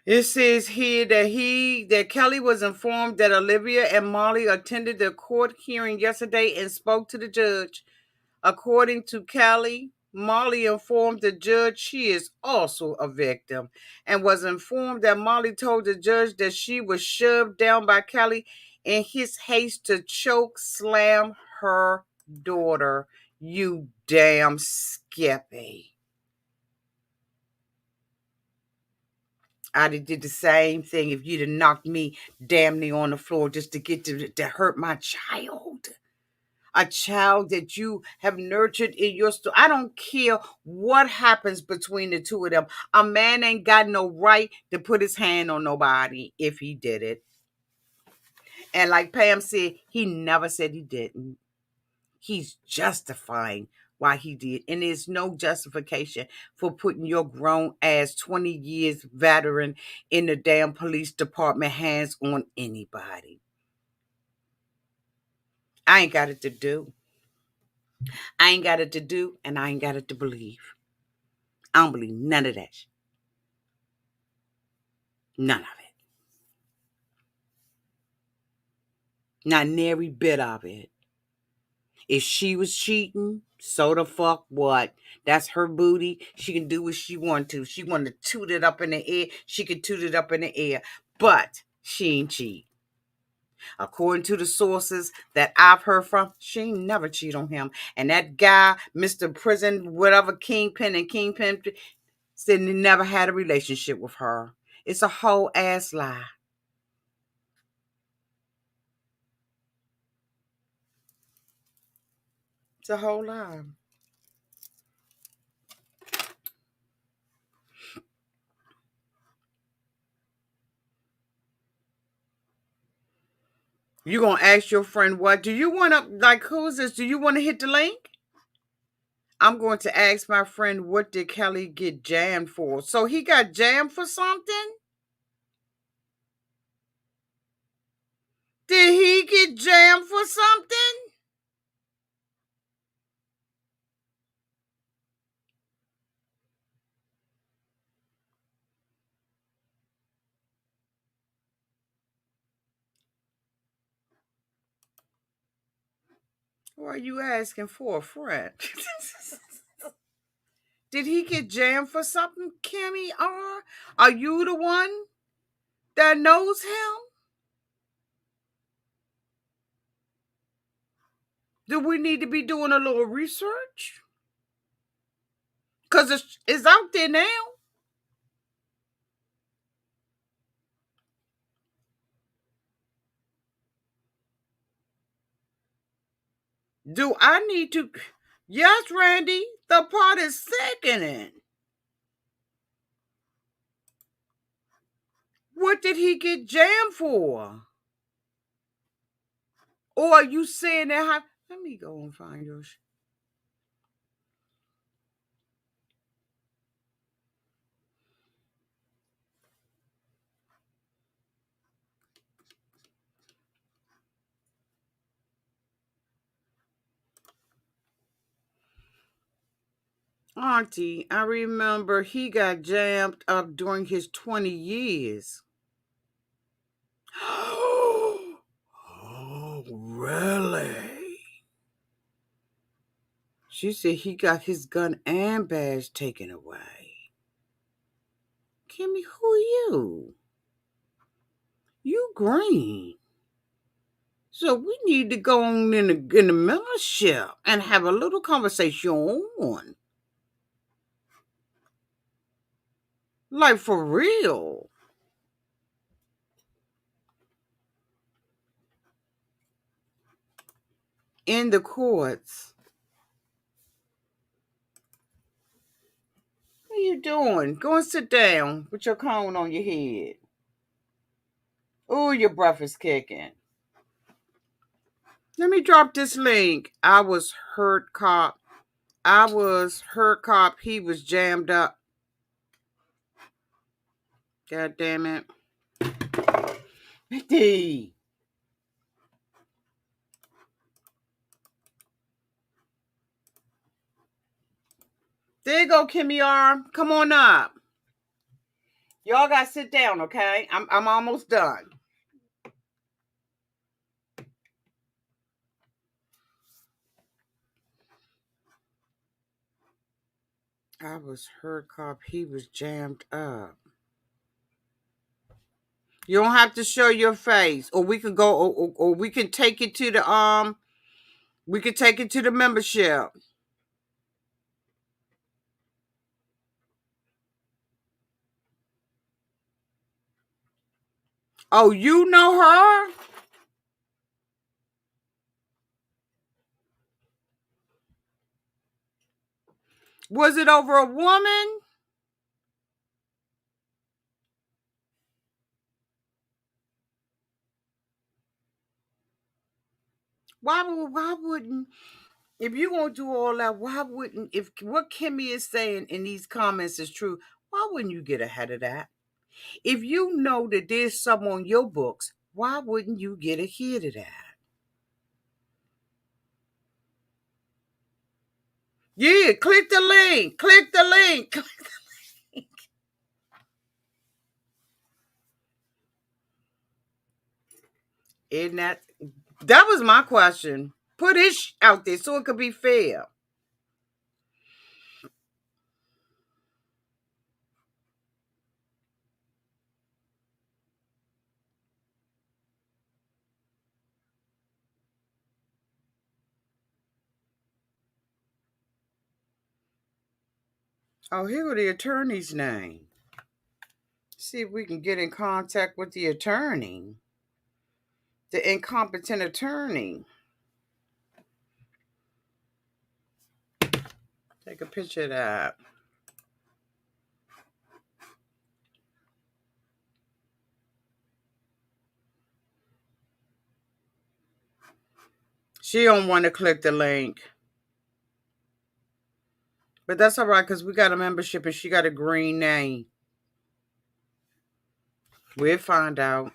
It says here that Kelly was informed that Olivia and Molly attended the court hearing yesterday and spoke to the judge. According to Kelly, Molly informed the judge she is also a victim and was informed that Molly told the judge that she was shoved down by Kelly in his haste to choke slam her daughter. You damn Skippy. I'd have did the same thing if you'd have knocked me damn near on the floor just to get to hurt my child. A child that you have nurtured in your story. I don't care what happens between the two of them. A man ain't got no right to put his hand on nobody if he did it. And like Pam said, he never said he didn't. He's justifying why he did. And there's no justification for putting your grown ass 20 years veteran in the damn police department hands on anybody. I ain't got it to do. I ain't got it to do, and I ain't got it to believe. I don't believe none of that. None of it. Not nary bit of it. If she was cheating, so the fuck what? That's her booty. She can do what she want to. She want to toot it up in the air. She can toot it up in the air. But she ain't cheat. According to the sources that I've heard from, she ain't never cheat on him. And that guy, Mr. Prison, whatever, Kingpin, said he never had a relationship with her. It's a whole ass lie. It's a whole lie. You gonna ask your friend what? Do you want to, like, who's this? Do you want to hit the link? I'm going to ask my friend, what did Kelly get jammed for? So he got jammed for something? Did he get jammed for something? What are you asking for, a friend? Did he get jammed for something, Kimmy R? Are you the one that knows him? Do we need to be doing a little research? Because it's out there now. Do I need to? Yes, Randy, the pot is sickening. What did he get jammed for? Or are you saying that? Let me go and find yours. Auntie, I remember he got jammed up during his 20 years. Oh, really? She said he got his gun and badge taken away. Kimmy, who are you? You green. So we need to go on in the membership and have a little conversation. Like for real. In the courts. What are you doing? Go and sit down with your cone on your head. Oh, your breath is kicking. Let me drop this link. I was hurt cop. He was jammed up. God damn it. Mickey. There you go, Kimmy R. Come on up. Y'all gotta sit down, okay? I'm almost done. I was hurt cop. He was jammed up. You don't have to show your face, or we can go, or we can take it to the we can take it to the membership. Oh, you know her? Was it over a woman? Why wouldn't, if you're gonna do all that, why wouldn't, if what Kimmy is saying in these comments is true, why wouldn't you get ahead of that? If you know that there's some on your books, why wouldn't you get ahead of that? Yeah, click the link. Click the link. Isn't that was my question. Put it out there so it could be fair. Oh, here go the attorney's name. See if we can get in contact with the attorney. The incompetent attorney. Take a picture of that. She don't want to click the link. But that's all right, because we got a membership and she got a green name. We'll find out.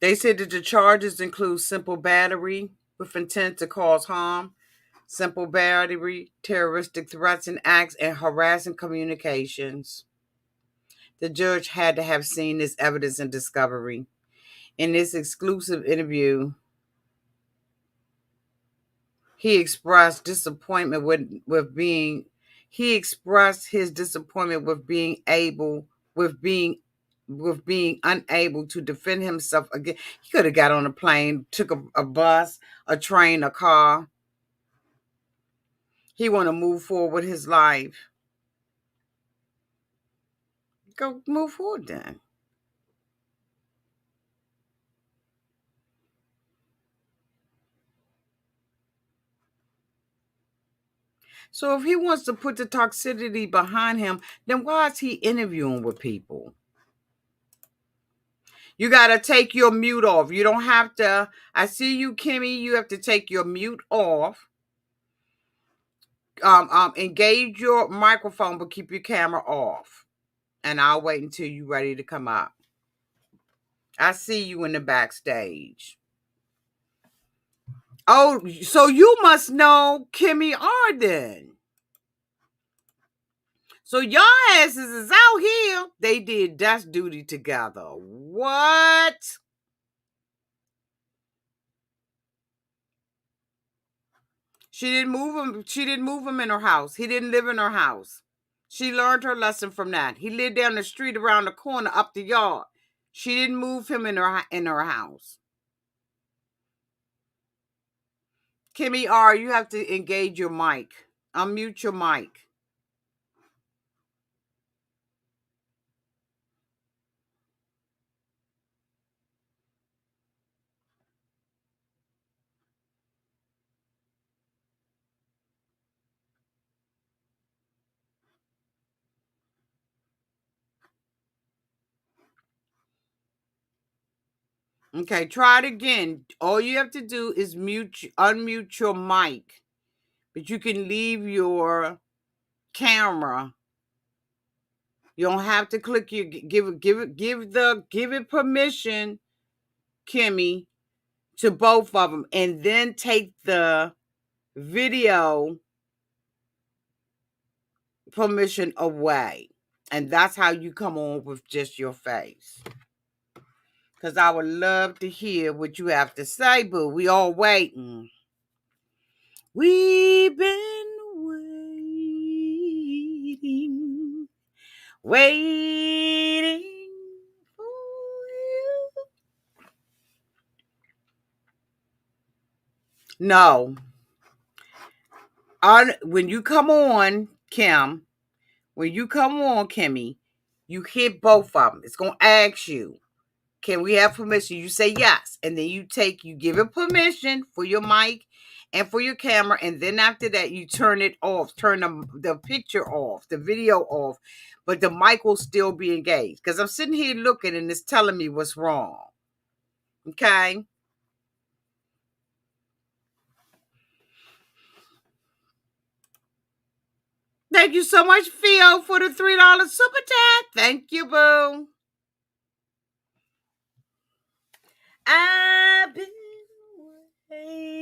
They said that the charges include simple battery with intent to cause harm, simple battery, terroristic threats and acts, and harassing communications. The judge had to have seen this evidence and discovery. In this exclusive interview, he expressed disappointment with being he expressed his disappointment with being unable to defend himself again. He could have got on a plane, took a bus, a train, a car. He want to move forward with his life. Go move forward then. So if he wants to put the toxicity behind him, then why is he interviewing with people? You got to take your mute off. You don't have to. I see you, Kimmy. You have to take your mute off. Engage your microphone, but keep your camera off. And I'll wait until you're ready to come up. I see you in the backstage. Oh, so you must know Kimmy Arden. So y'all asses is out here. They did desk duty together. What? She didn't move him. She didn't move him in her house. He didn't live in her house. She learned her lesson from that. He lived down the street, around the corner, up the yard. She didn't move him in her house. Kimmy R, you have to engage your mic. Unmute your mic. Okay, try it again. All you have to do is unmute your mic, but you can leave your camera. You don't have to click your give it permission, Kimmy, to both of them, and then take the video permission away. And that's how you come on with just your face. Because I would love to hear what you have to say, boo. We all waiting. We've been waiting for you. No. When you come on, Kim, Kimmy, you hit both of them. It's going to ask you, can we have permission? You say yes. And then you give it permission for your mic and for your camera. And then after that, you turn it off. Turn the picture off, the video off. But the mic will still be engaged. Because I'm sitting here looking and it's telling me what's wrong. Okay? Thank you so much, Theo, for the $3 super chat. Thank you, boo. I've been waiting.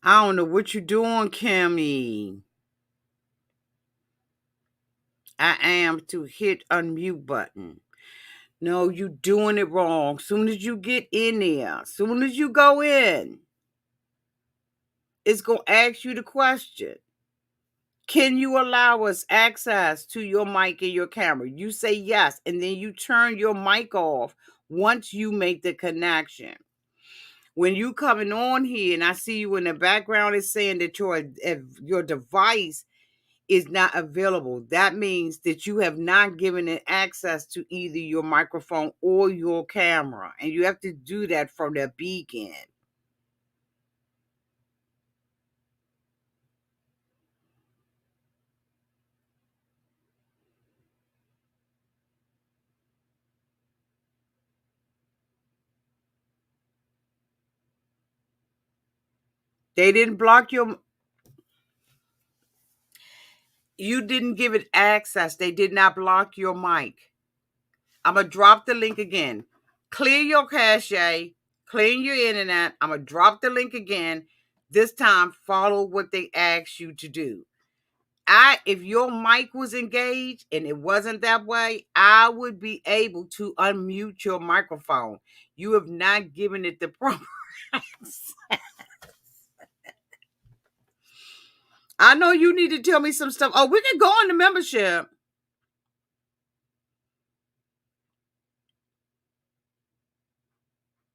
I don't know what you're doing, Kimmy. I am to hit unmute button. No, you doing it wrong. Soon as you get in there, soon as you go in, it's going to ask you the question. Can you allow us access to your mic and your camera? You say yes, and then you turn your mic off once you make the connection. When you coming on here and I see you in the background, it's saying that your device is not available. That means that you have not given it access to either your microphone or your camera. And you have to do that from the beacon. They didn't block you didn't give it access. They did not block your mic. I'm going to drop the link again. Clear your cache, clear your internet. I'm going to drop the link again. This time, follow what they asked you to do. if your mic was engaged and it wasn't that way, I would be able to unmute your microphone. You have not given it the proper access. I know you need to tell me some stuff. Oh, we can go on the membership.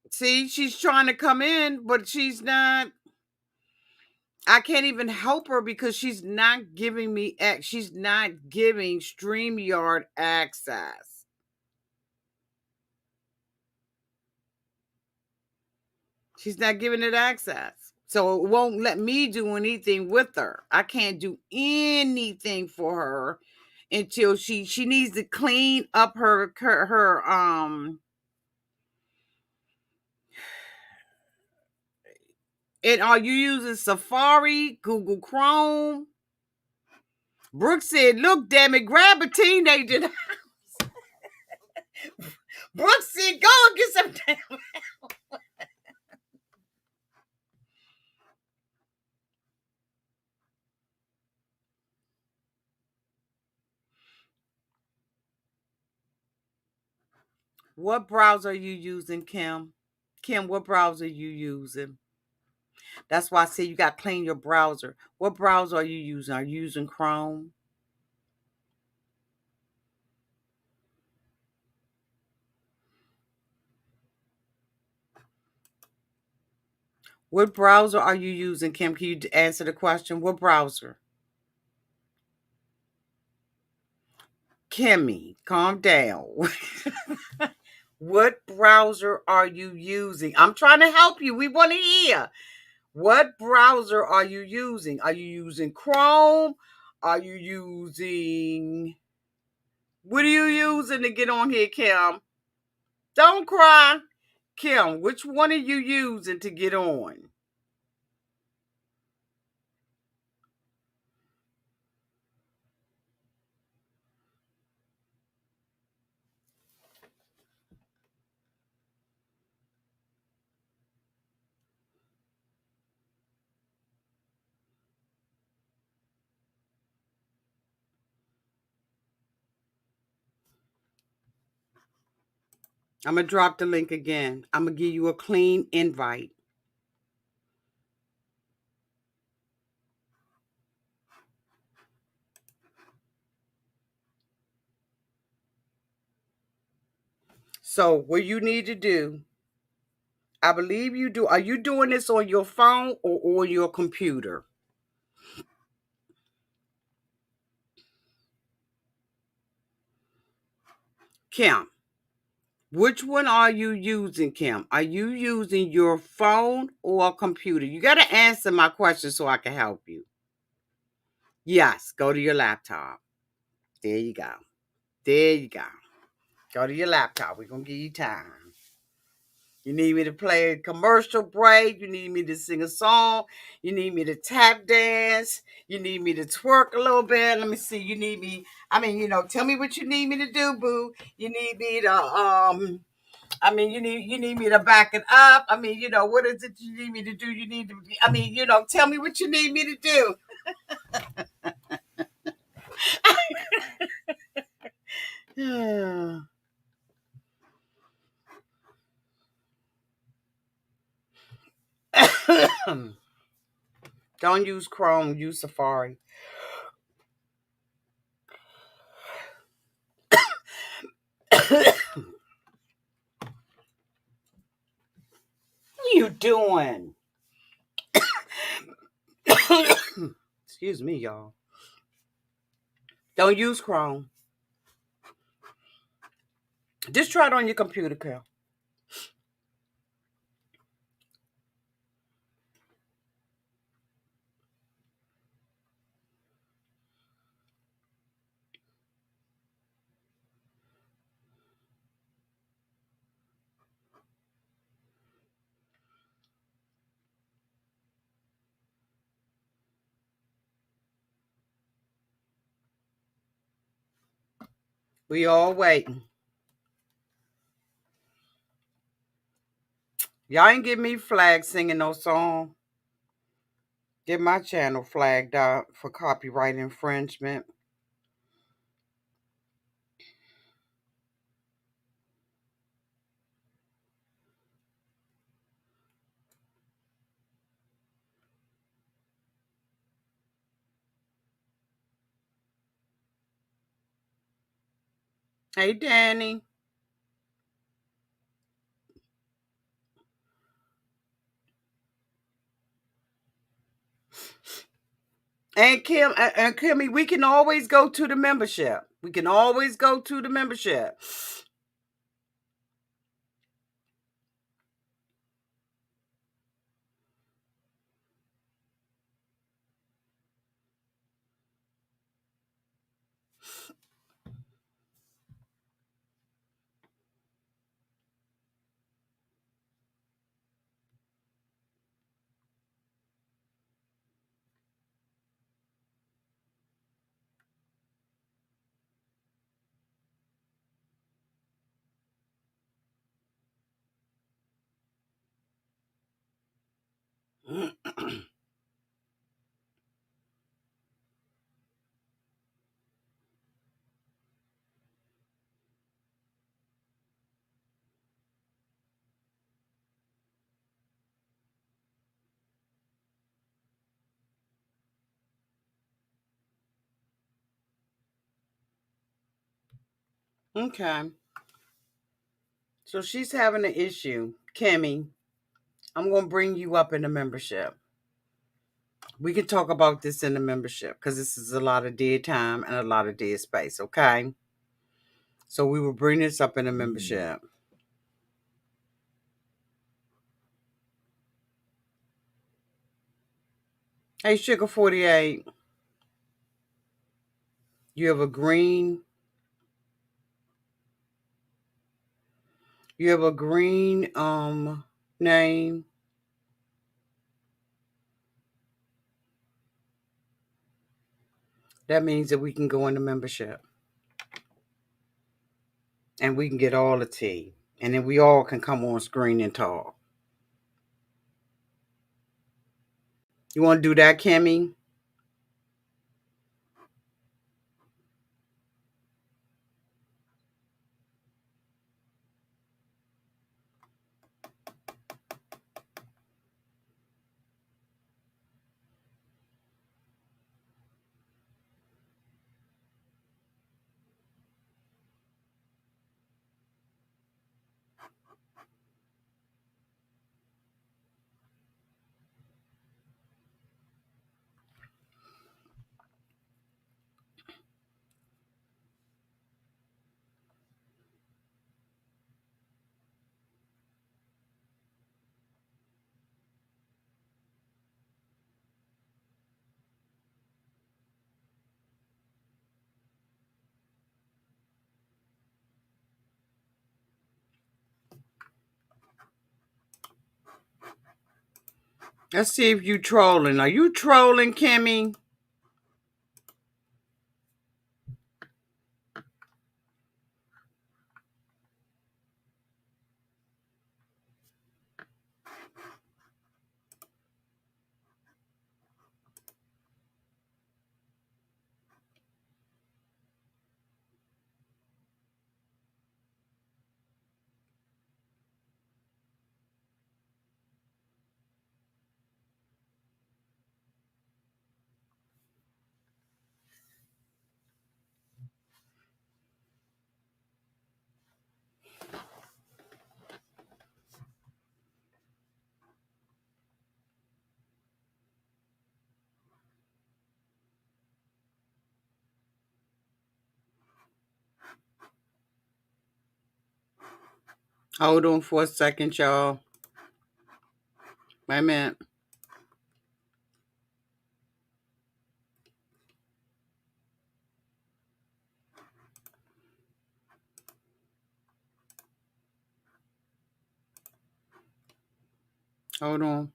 See, she's trying to come in, but she's not. I can't even help her because she's not giving me she's not giving StreamYard access. She's not giving it access. So it won't let me do anything with her. I can't do anything for her until she needs to clean up her and are you using Safari, Google Chrome? Brooke said, look, damn it, grab a teenager. Brooke said, go and get some damn. What browser are you using, Kim? Kim, what browser are you using? That's why I say you got to clean your browser. What browser are you using? Are you using Chrome? What browser are you using, Kim? Can you answer the question? What browser? Kimmy, calm down. What browser are you using? I'm trying to help you. We want to hear. What browser are you using? Are you using Chrome? Are you using... What are you using to get on here, Kim? Don't cry. Kim, which one are you using to get on? I'm going to drop the link again. I'm going to give you a clean invite. So what you need to do, I believe you do. Are you doing this on your phone or on your computer? Kim, which one are you using, Kim? Are you using your phone or a computer? You got to answer my question so I can help you. Yes, go to your laptop. There you go. There you go. Go to your laptop. We're going to give you time. You need me to play a commercial break. You need me to sing a song. You need me to tap dance. You need me to twerk a little bit. Let me see. You need me. Tell me what you need me to do, boo. You need me to you need me to back it up. What is it you need me to do? You need to, tell me what you need me to do. Don't use Chrome, use Safari. What are you doing? Excuse me, y'all. Don't use Chrome. Just try it on your computer, Carol. We all waiting. Y'all ain't give me flag singing no song. Get my channel flagged out for copyright infringement. Hey, Danny. And Kimmy, we can always go to the membership. We can always go to the membership. Okay. So she's having an issue. Kimmy, I'm going to bring you up in the membership. We can talk about this in the membership because this is a lot of dead time and a lot of dead space, okay? So we will bring this up in the membership. Hey, Sugar 48, you have a green. You have a green name. That means that we can go into membership and we can get all the tea. And then we all can come on screen and talk. You want to do that, Kimmy? Let's see if you trolling. Are you trolling, Kimmy? Hold on for a second, y'all. Wait a minute. Hold on.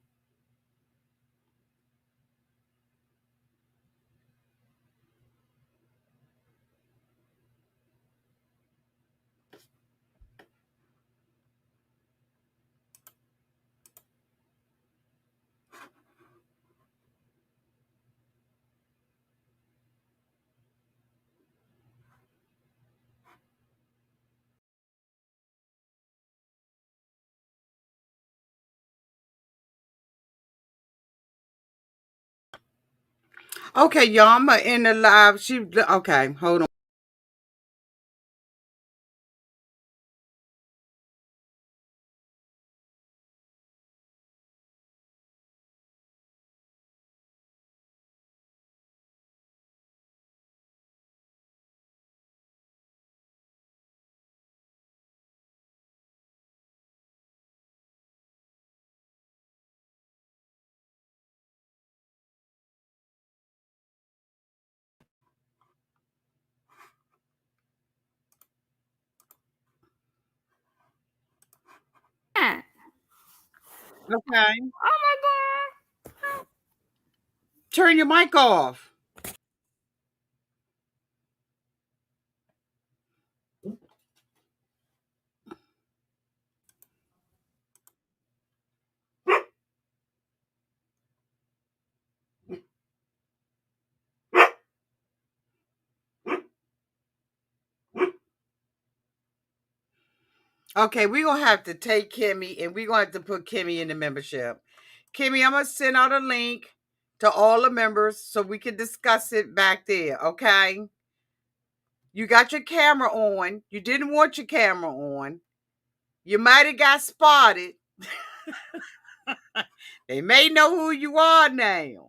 Okay, y'all, I'm gonna end the live. Okay, hold on. Okay. Turn your mic off. Okay, we're gonna have to take Kimmy and we're gonna have to put Kimmy in the membership. Kimmy, I'm gonna send out a link to all the members so we can discuss it back there. Okay. You got your camera on. You didn't want your camera on. You might have got spotted. They may know who you are now.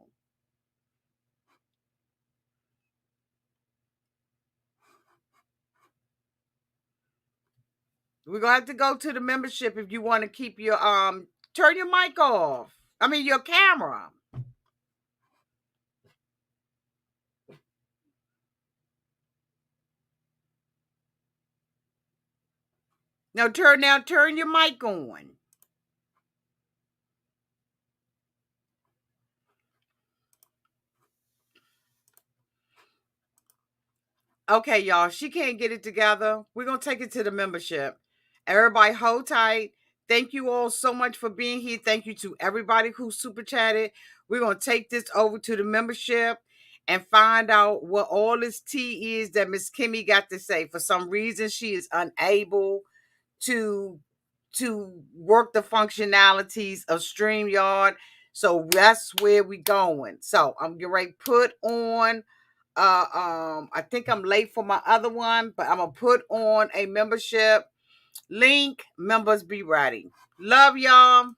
We're gonna have to go to the membership if you want to keep your turn your mic off. I mean your camera. Now turn your mic on. Okay, y'all. She can't get it together. We're gonna take it to the membership. Everybody hold tight. Thank you all so much for being here. Thank you to everybody who super chatted. We're gonna take this over to the membership and find out what all this tea is that Miss Kimmy got to say. For some reason, she is unable to work the functionalities of StreamYard. So that's where we going. So I'm getting ready to put on I think I'm late for my other one, but I'm gonna put on a membership link. Members be ready. Love y'all.